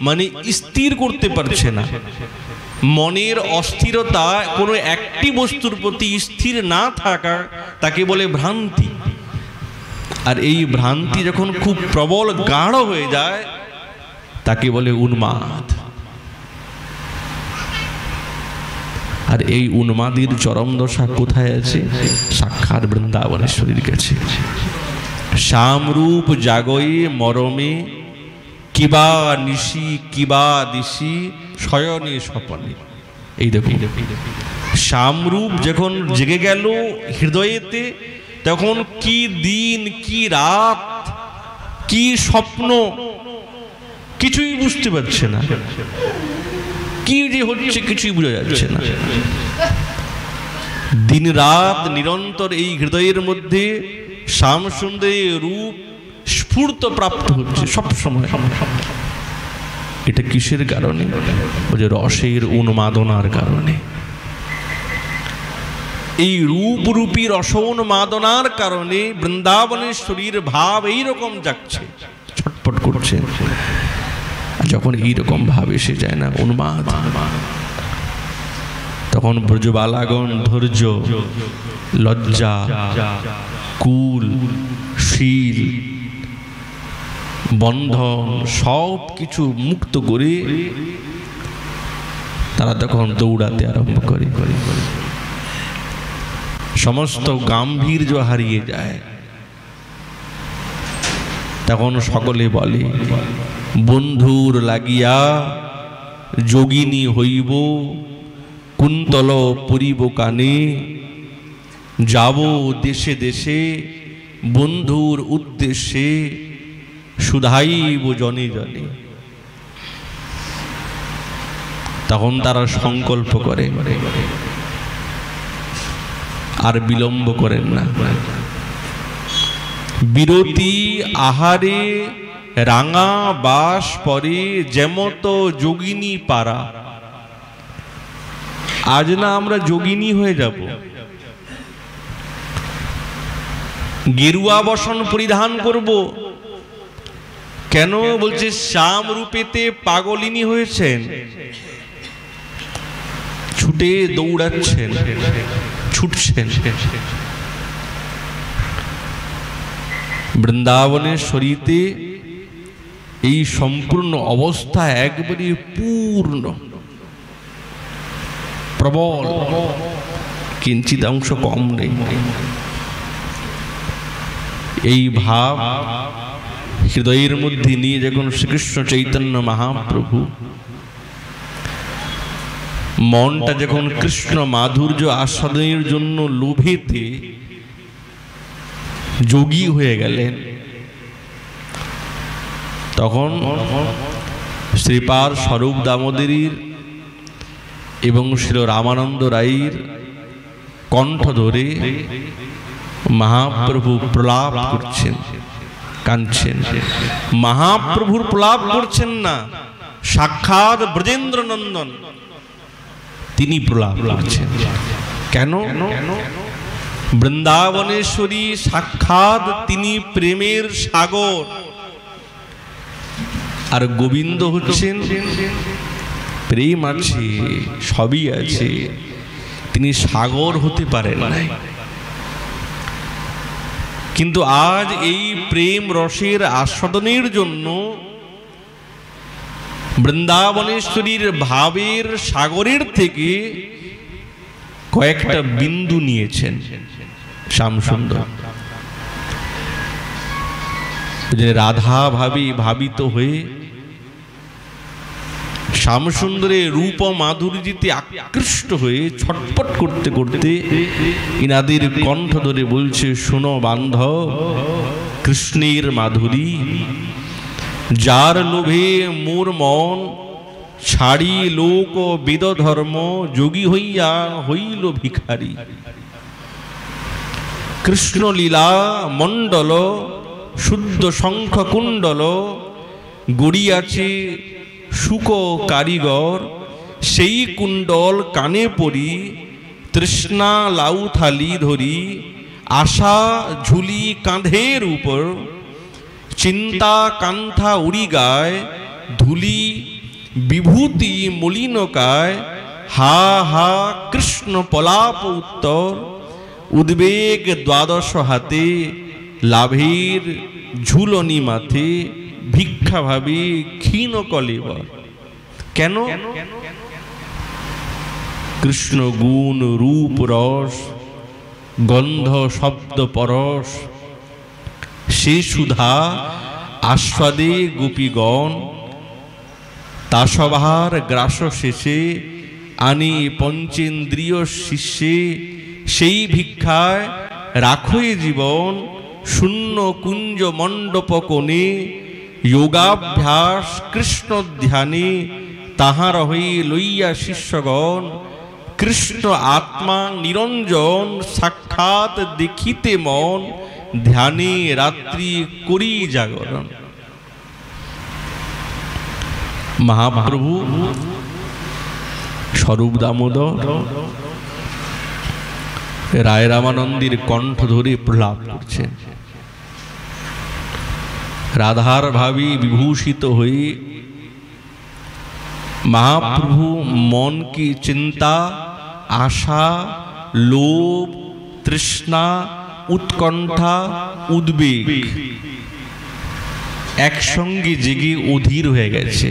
[SPEAKER 1] মানে স্থির করতে পারছে না, মনের অস্থিরতা, কোনো একটি বস্তুর প্রতি স্থির না থাকা, তাকে বলে ভ্রান্তি। আর এই ভ্রান্তি যখন খুব প্রবল গাঢ় হয়ে যায় তাকে বলে উন্মাদ। আর এই উন্মাদের চরম দশা কোথায় আছে? সাক্ষাৎ বৃন্দাবনেশ্বরীর কাছে। শ্যামরূপ জাগয়ে মরমে কিবা নিশি কিবা দিশি শয়নে স্বপনে। এই দেখো, শ্যামরূপ যখন জেগে গেল হৃদয়েতে, তখন কি দিন কি রাত কি স্বপ্ন কিছুই বুঝতে পারছে না, কি যে হচ্ছে কিছুই বোঝা যাচ্ছে না। দিন রাত নিরন্তর এই হৃদয়ের মধ্যে শ্যাম সুন্দরী রূপ স্ফূর্ত প্রাপ্ত হচ্ছে সব সময়। এটা কিসের কারণে? বলে রসের উন্মাদনার কারণে। এই রূপরূপী রসোন্মাদনার কারণে বৃন্দাবনেশ্বরীর ভাব এইরকম যাচ্ছে, ছটপট করছে। যখন এইরকম ভাব এসে যায় না, উন্মাদ, তখন ব্রজবালাগণ ধৈর্য, লজ্জা, কুল, শীল, বন্ধন সব কিছু মুক্ত করে তারা তখন দৌড়াতে আরম্ভ করে। সমস্ত গাম্ভীর্য হারিয়ে যায়। তখন সকলে বলে, বন্ধুর লাগিয়া যোগিনী হইব, কুন্তল পরিব কানে, যাব দেশে দেশে বন্ধুর উদ্দেশ্যে, শুধাইব জনে জনে। তখন তারা সংকল্প করে, আর বিলম্ব করেন না। বিরতি আহারে রাঙা বাস পরে যেমত যোগিনী পারা। আজ না আমরা যোগিনী হয়ে যাব, গেরুয়া বসন পরিধান করব। কেন? বলছে শ্যাম রূপেতে পাগলিনী হয়েছেন, ছুটে দৌড়াচ্ছেন, ছুটছেন। বৃন্দাবনেশ্বরীতে এই সম্পূর্ণ অবস্থা একবারে পূর্ণ প্রবল, কিঞ্চিত অংশ কম নেই। এই ভাব হৃদয়ের মধ্যে নিয়ে যখন শ্রীকৃষ্ণ চৈতন্য মহাপ্রভু মনটা যখন কৃষ্ণ মাধুর্য আস্বাদনের জন্য লোভেতে যোগী হয়ে গেলেন, তখন শ্রীপাদ স্বরূপ দামোদরীর এবং শ্রী রামানন্দ রায়ের কণ্ঠ ধরে মহাপ্রভু প্রলাপ করছেন, কাঁদছেন। মহাপ্রভুর প্রলাপ করছেন না, সাক্ষাৎ ব্রজেন্দ্র নন্দন তিনি প্রলাপ করছেন। কেন? বৃন্দাবনেশ্বরী সাক্ষাৎ তিনি প্রেমের সাগর, আর গোবিন্দ হচ্ছেন প্রেম আছে, সবই আছে, তিনি সাগর হতে পারেন না। কিন্তু আজ এই প্রেম রসের আস্বাদনের জন্য বৃন্দাবনেশ্বরীর ভাবের সাগরের থেকে কয়েকটা বিন্দু নিয়েছেন শ্যামসুন্দর। রাধা ভাবিত হয়ে শ্যামসুন্দরের রূপ মাধুর্যতে আকৃষ্ট হয়ে ছটপট করতে করতে ইনাদের কণ্ঠ ধরে বলছে, শোনো বান্ধব, কৃষ্ণের মাধুরী, যার লোভে মোর মন ছাড়ি লোক বেদ ধর্ম, যোগী হইয়া হইল ভিখারি। কৃষ্ণ লীলা মণ্ডল শুদ্ধ শঙ্খ কুণ্ডল, গড়িয়াছে শুক কারিগর, সেই কুণ্ডল কানে পরি, তৃষ্ণা লাউ থালি ধরি, আশা ঝুলি কাঁধের উপর, চিন্তা কান্থা উড়ি গায়, ধুলি বিভূতি মলিনকায়, হা হা কৃষ্ণ পলাপ উত্তর, উদ্বেগ দ্বাদশ হাতে, লাভের ঝুলনি মাথে, ভিক্ষা ভাবি ক্ষীণ কলেবর। কেন? কৃষ্ণ গুণ রূপ রস গন্ধ শব্দ পরশ, সে সুধা আস্বাদে গোপীগণ, তা সভার গ্রাস শেষে আনি পঞ্চেন্দ্রিয় শিষ্যে, সেই ভিক্ষায় রাখোই জীবন শূন্য কুঞ্জ মণ্ডপ কোণে, যোগাভ্যাস কৃষ্ণ ধ্যানে, তাহার হয়ে লইয়া শিষ্যগণ, কৃষ্ণ আত্মা নিরঞ্জন সাক্ষাৎ দেখিতে মন, ধ্যানে রাত্রি করি জাগরণ। মহাপ্রভু স্বরূপ দামোদর রায় রামানন্দের কণ্ঠ ধরে প্রলাপ করছেন। রাধার ভাবে বিভূষিত হয়ে মহাপ্রভু মন কি চিন্তা, আশা, লোভ, তৃষ্ণা, উৎকণ্ঠা, উদ্বেগ একসঙ্গে জেগে অধীর হয়ে গেছে।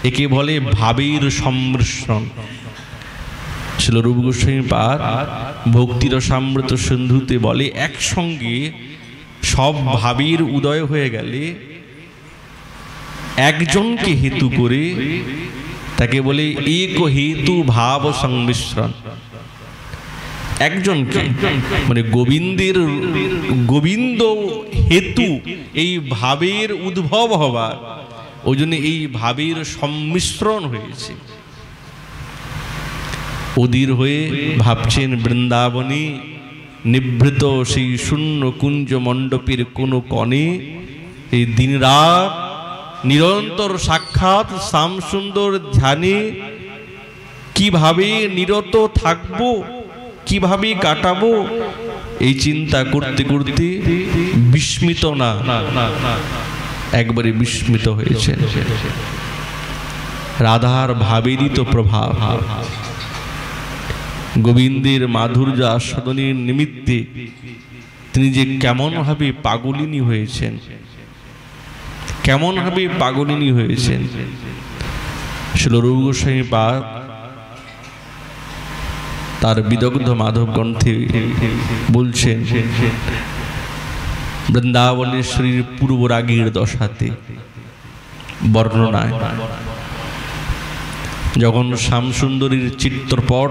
[SPEAKER 1] একে বলে ভাবের সম্মিশ্রণ। ছিল রূপ গোস্বামী পাদ ভক্তি রসামৃত সিন্ধুতে বলে, একসঙ্গে সব ভাবের উদয় হয়ে গেলে একজনকে হেতু করে তাকে বলে এক হেতু ভাব সংমিশ্রণ। একজনকে মানে গোবিন্দ হেতু এই ভাবের উদ্ভব হবার, ওই জন্য এই ভাবের সম্মিশ্রণ হয়েছে। অধীর হয়ে ভাবছেন বৃন্দাবনে নিভৃত সেই শূন্য কুঞ্জ মণ্ডপের কোনো কণে এই দিনরাত নিরন্তর সাক্ষাৎ শ্যামসুন্দর ধ্যানে কিভাবে নিরত থাকব, কিভাবে কাটাবো, এই চিন্তা করতে করতে বিস্মিত না একবারে বিস্মিত হয়েছেন। রাধার ভাবেরই তো প্রভাব। গোবিন্দের মাধুর্য আস্বাদনের নিমিত্তে তিনি যে কেমন ভাবে পাগলিনী হয়েছেন, কেমন ভাবে পাগলিনী হয়েছেন। ছিল রূপ গোস্বামী পাদ তার বিদগ্ধ মাধব গ্রন্থে বলছেন, বৃন্দাবনেশ্বরীর পূর্বরাগীর দশাতে বর্ণনায় যখন শ্যামসুন্দরীর চিত্রপট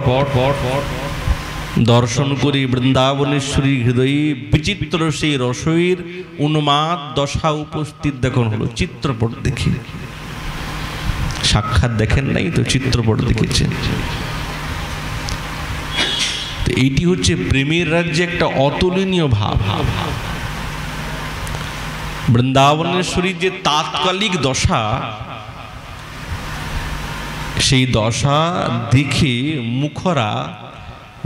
[SPEAKER 1] দর্শন করে বৃন্দাবনেশ্বরীর হৃদয়ে বিচিত্র সেই রসের উন্মাদ দশা উপস্থিত দেখানো হলো। চিত্রপট দেখি, সাক্ষাৎ দেখেন নাই তো, চিত্রপট দেখেছেন। এইটি হচ্ছে প্রেমের রাজ্যে একটা অতুলনীয় ভাব। বৃন্দাবনেশ্বরীর যে তাৎকালিক দশা, সেই দশা দেখে মুখরা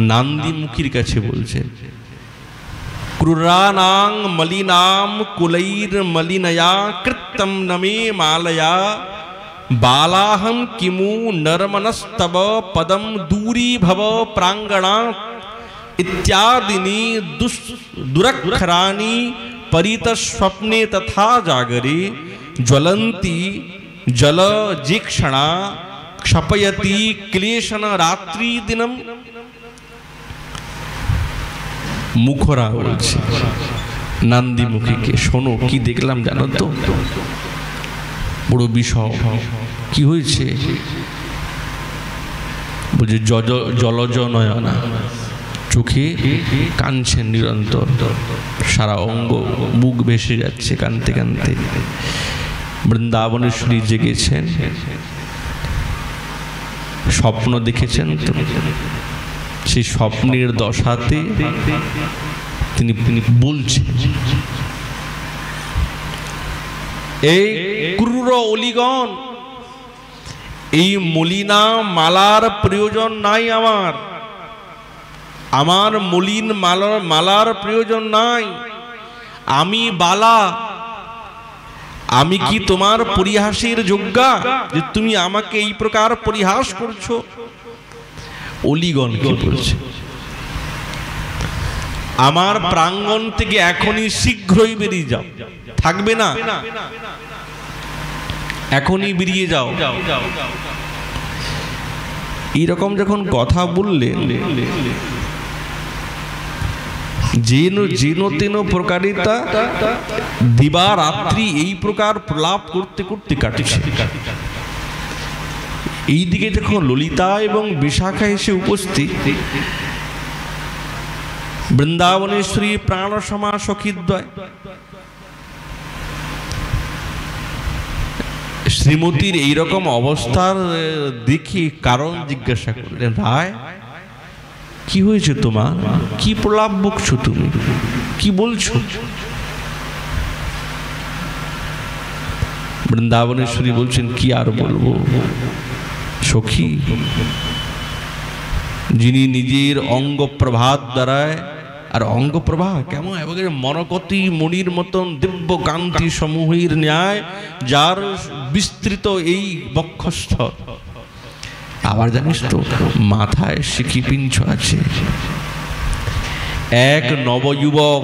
[SPEAKER 1] নান্দিমুখীর কাছে বলছেন, ক্রুরানাং মলিনাম কুলৈর মলিনয়া কৃতম নমে মালয়া, বালাহম কিমু নরমনস্তব পদম দূরি ভব প্রাঙ্গণা, ইত্যাদিনি দুরক্ষরাণি परित स्वप्ने तथा जागरे, ज्वलंती जल जीक्षणा क्षपयति क्लेशन रात्रि दिनम। মুখরা বলছে নান্দিমুখীকে, শোনো কি দেখলাম জানো তো, বড় বিষয়। কি হয়েছে? বলছে জলজ নয়না, চোখে কাঁদছেন নিরন্তর, সারা অঙ্গ বুক ভেসে যাচ্ছে কাঁদতে কাঁদতে। বৃন্দাবনেশ্বরী জেগেছেন, স্বপ্ন দেখেছেন তো, সেই স্বপ্নের দশাতে তিনি বলছেন, এই ক্রূর অলিগণ, এই মলিনা মালার প্রয়োজন নাই আমার, আমার মলিন মালার প্রয়োজন নাই। আমি বালা, আমি কি তোমার পরিহাসের যোগ্যা যে তুমি আমাকে এই প্রকার পরিহাস করছো? অলিগণ কি বলছে? আমার প্রাঙ্গণ থেকে এখনই শীঘ্রই বেরিয়ে যাও, থাকবে না, এখনই বেরিয়ে যাও। এইরকম যখন কথা বললেন, যেন তেন প্রকারিতা দিবা রাত্রি এই প্রকার প্রলাপ করতে করতে কাটছে। এইদিকে যখন ললিতা এবং বিশাখা এসে উপস্থিত, বৃন্দাবনেশ্বরী প্রাণ সমা সখীদ্বয় শ্রীমতীর এইরকম অবস্থার দেখি কারণ জিজ্ঞাসা করলেন, রায় কি হয়েছে তোমার? কি প্রলাপ বকছো তুমি? কি বলছো? বৃন্দাবনেশ্বরী বলছেন, কি আর বলবো সখী, যিনি নিজের অঙ্গ প্রভাত দ্বারায়, আর অঙ্গ প্রভা কেমন মরকতি মণির মতন দিব্য কান্তি সমূহের ন্যায়, যার বিস্তৃত এই বক্ষস্থল, আবার জানিস তো মাথায় সিকি পিঞ্চ আছে। এক নবযুবক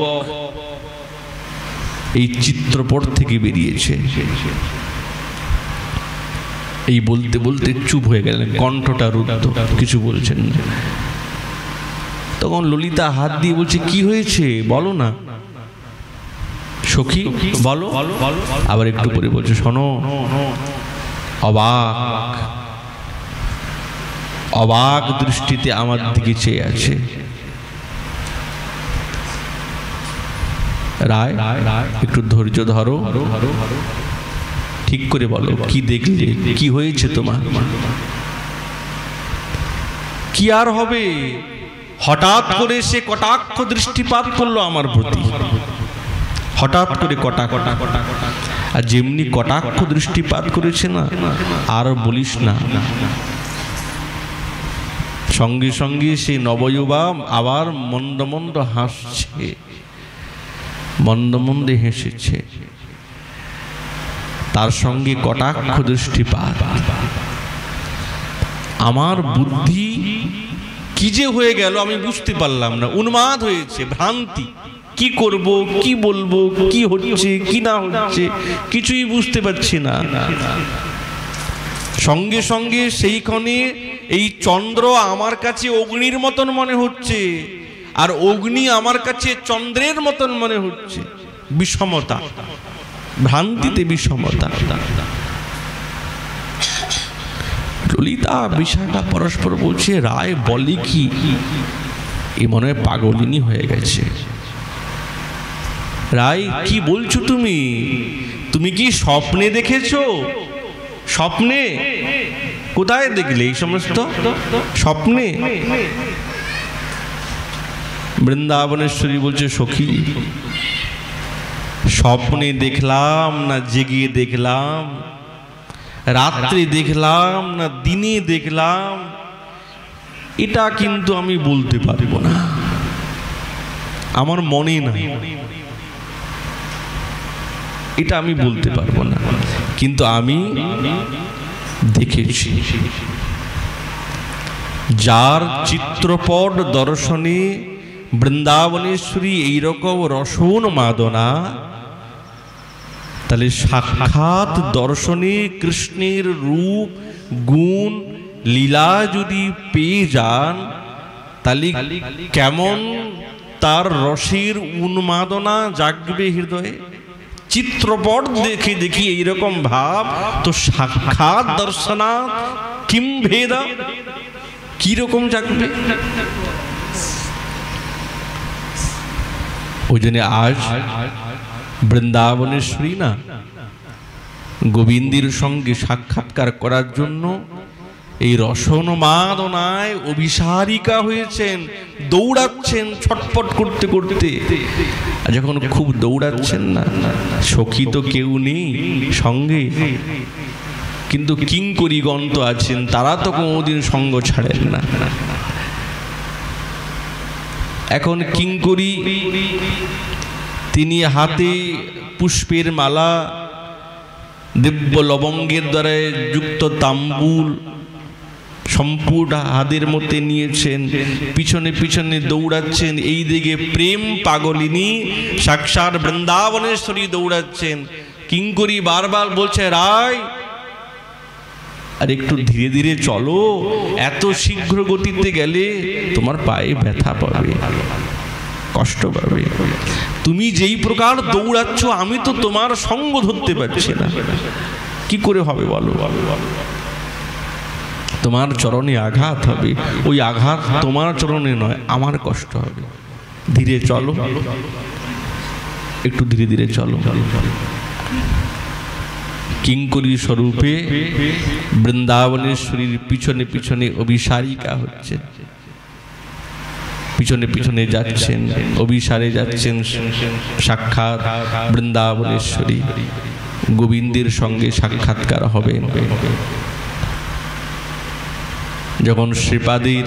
[SPEAKER 1] এই চিত্রপট থেকে বেরিয়েছে। এই বলতে বলতে চুপ হয়ে গেলেন, কণ্ঠটা রুদ্ধ, কিছু বলছেন না। তখন ললিতা হাত দিয়ে বলছে, কি হয়েছে বলো না সখী, বলো। আবার একটু পরে বলছে, শোনো, অবাক অবাক দৃষ্টিতে আমার দিকে চেয়ে আছে। রায় একটু ধৈর্য ধরো, ঠিক করে বলো কি দেখলে, কি হয়েছে তোমার? কি আর হবে? হঠাৎ করে সে কটাক্ষ দৃষ্টিপাত করলো আমার প্রতি, হঠাৎ করে কটাক্ষ, আর যেমনি কটাক্ষ দৃষ্টিপাত করেছে না, আর বলিস না। সঙ্গে সঙ্গে সেই নবযুবা আবার মন্দ মন্দ হাসছে, মন্দ মন্দে হেসেছে, তার সঙ্গে কটাক্ষ দৃষ্টিপাত। আমার বুদ্ধি কি যে হয়ে গেল আমি বুঝতে পারলাম না, উন্মাদ হয়েছে, ভ্রান্তি। কি করব, কি বলবো, কি হচ্ছে কি না হচ্ছে কিছুই বুঝতে পারছি না। সঙ্গে সঙ্গে সেইখানে এই চন্দ্র আমার কাছে অগ্নির মতন মনে হচ্ছে, আর অগ্নি আমার কাছে চন্দ্রের মতন মনে হচ্ছে। বিষমতা, ভ্রান্তিতে বিষমতা। ললিতা বিশাখা পরস্পর বলছে, রায় বলে কি, এ মনে হয় পাগলিনী হয়ে গেছে। রায় কি বলছো তুমি? তুমি কি স্বপ্নে দেখেছো? স্বপ্নে? কোথায় দেখলে এই সমস্ত স্বপ্নে? বৃন্দাবনেশ্বরী বলছে, সখী স্বপ্নে দেখলাম না জেগে দেখলাম, রাত্রে দেখলাম না দিনে দেখলাম, এটা কিন্তু আমি বলতে পারবো না, আমার মনে নাই, এটা আমি বলতে পারবো না। কিন্তু আমি দেখেছি, যার চিত্রপট দর্শনে বৃন্দাবনেশ্বরী এইরকম রসন মাদনা, তাহলে সাক্ষাৎ দর্শনে কৃষ্ণের রূপ গুণ লীলা যদি পেয়ে যান, তাহলে কেমন তার রসের উন্মাদনা জাগবে হৃদয়ে। চিত্রপট দেখে দেখি এইরকম ভাব, তো সাক্ষাৎ দর্শনাৎ কিম ভেদা, কি রকম জাগবে? ওই জন্য আজ বৃন্দাবনেশ্বরী না গোবিন্দের সঙ্গে সাক্ষাৎকার করার জন্য এই রসোন্মাদনায় অভিসারিকা হয়েছেন, দৌড়াচ্ছেন ছটপট করতে করতে। যখন খুব দৌড়াচ্ছেন না, সখী তো কেউ নেই সঙ্গে, কিন্তু কিঙ্করীগণ তো আছেন, তারা তো কোনোদিন সঙ্গ ছাড়েন না। এখন কিঙ্করী তিনি হাতে পুষ্পের মালা, দিব্য লবঙ্গের দ্বারা যুক্ত তাম্বুল সম্পূর্ণ হাতের মধ্যে নিয়েছেন, পিছনে পিছনে দৌড়াচ্ছেন। এই দিকে প্রেম পাগলিনী সাক্ষাৎ বৃন্দাবনেশ্বরী দৌড়াচ্ছেন। কিঙ্করী বারবার বলছে, রায় আর একটু ধীরে ধীরে চলো, এত শীঘ্র গতিতে গেলে তোমার পায়ে ব্যথা পাবে, কষ্ট পাবে। তুমি যেই প্রকার দৌড়াচ্ছ আমি তো তোমার সঙ্গ ধরতে পারছি না, কি করে হবে বলো? তোমার চরণে আঘাত হবে, ওই আঘাত তোমার চরণে নয়, আমার কষ্ট হবে। ধীরে চলো, একটু ধীরে ধীরে চলো। কিঙ্করী স্বরূপে বৃন্দাবনেশ্বরীর পিছনে পিছনে অভিসারিকা হচ্ছে, পিছনে পিছনে যাচ্ছেন, অভিসারে যাচ্ছেন সাক্ষাৎ বৃন্দাবনেশ্বরী। গোবিন্দের সঙ্গে সাক্ষাৎকার হবে। যখন শ্রীপাদের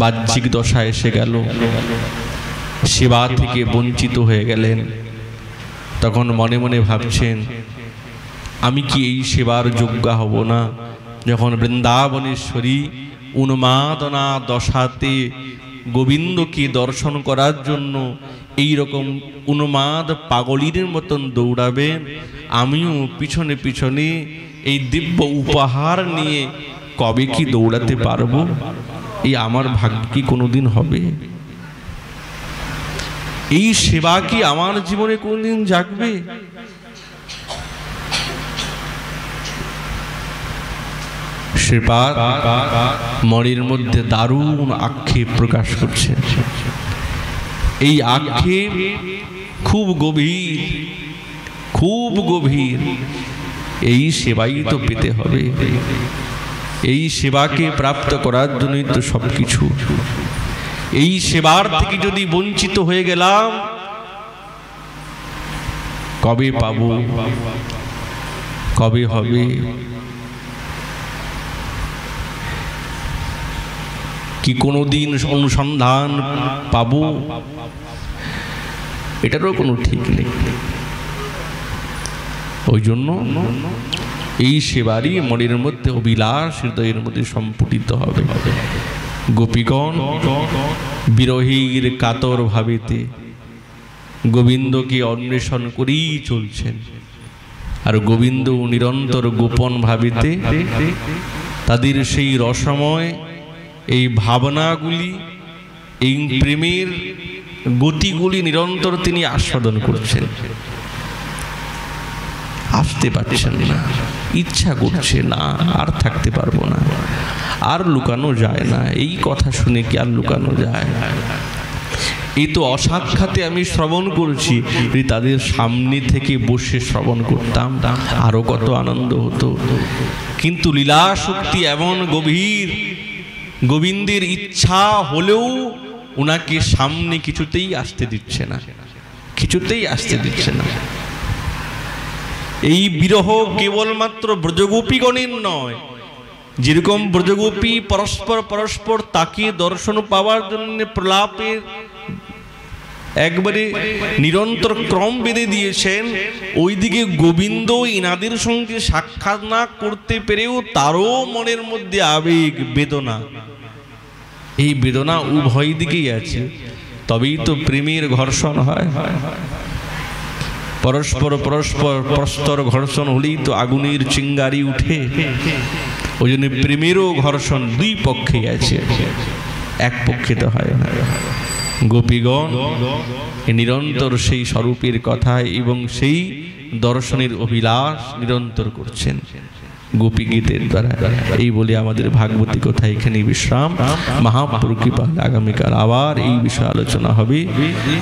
[SPEAKER 1] বাহ্যিক দশা এসে গেল, সেবা থেকে বঞ্চিত হয়ে গেলেন, তখন মনে মনে ভাবছেন, আমি কি এই সেবার যোগ্য হব না? যখন বৃন্দাবনেশ্বরী উন্মাদনা দশাতে গোবিন্দকে দর্শন করার জন্য এই রকম উন্মাদ পাগলির মতন দৌড়াবেন, আমিও পিছনে পিছনে এই দিব্য উপহার নিয়ে কবে কি দৌড়াতে পারবো? এই আমার ভাগ্য কি কোনোদিন হবে? এই সেবা কি আমার জীবনে কোনদিন জাগবে? শ্রীপাদ মনের মধ্যে দারুণ আক্ষেপ প্রকাশ করছে। এই আক্ষেপ খুব গভীর, খুব গভীর। এই সেবাই তো পেতে হবে, এই সেবাকে প্রাপ্ত করার জন্যই তো সবকিছু। এই সেবার থেকে যদি বঞ্চিত হয়ে গেলাম, কবে পাবো, কবে হবে? কি কোনোদিন অনুসন্ধান পাবো? এটারও কোনো ঠিক নেই। ওই জন্য এই সেবারই মনের মধ্যে অভিলাষ হৃদয়ের মধ্যে সম্পুটিত হবে। গোপীগণ বিরহীর কাতর ভাবেতে গোবিন্দকে অন্বেষণ করেই চলছেন, আর গোবিন্দ নিরন্তর গোপন ভাবেতে তাদের সেই রসময় এই ভাবনাগুলি, এই প্রেমের গতিগুলি নিরন্তর তিনি আস্বাদন করছেন। আসতে পারছেন না, ইচ্ছা করছে না, আর থাকতে পারবো না, আর লুকানো যায় না। এই কথা শুনে কি আর লুকানো যায়? এই তো অসাক্ষাতে আমি শ্রবণ করছি, তাদের সামনে থেকে বসে শ্রবণ করতাম, আরো কত আনন্দ হতো। কিন্তু লীলা শক্তি এমন গভীর, গোবিন্দের ইচ্ছা হলেও ওনাকে সামনে কিছুতেই আসতে দিচ্ছে না, কিছুতেই আসতে দিচ্ছে না। এই বিরহ কেবলমাত্র ব্রজগোপীগণের নয়, যেরকম ব্রজগোপী পরস্পর পরস্পর তাকে দর্শন পাওয়ার জন্য প্রলাপের একবারে নিরন্তর ক্রম বেঁধে দিয়েছেন, ওইদিকে গোবিন্দ ইনাদের সঙ্গে সাক্ষাৎ না করতে পেরেও তারও মনের মধ্যে আবেগ, বেদনা। এই বেদনা উভয় দিকেই আছে, তবেই তো প্রেমের ঘর্ষণ হয়। পরস্পর পরস্পর পরস্পর ঘর্ষণ হলেই তো আগুনের চিঙ্গারি উঠে। ওই জন্য প্রেমেরও ঘর্ষণ দুই পক্ষে আছে। এক পক্ষে তো হয় না। গোপীগণ নিরন্তর সেই স্বরূপের কথা এবং সেই দর্শনের অভিলাষ নিরন্তর করছেন গোপী গীতের দ্বারা। এই বলে আমাদের ভাগবতী কথা এখানে বিশ্রাম। মহাপ্রভু কৃপা আগামীকাল আবার এই বিষয়ে আলোচনা হবে।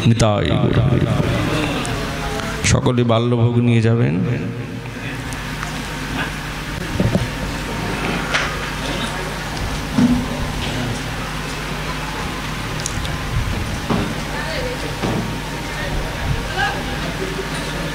[SPEAKER 1] নিতাই গৌর হরি। সকলে বাল্যভোগ নিয়ে যাবেন।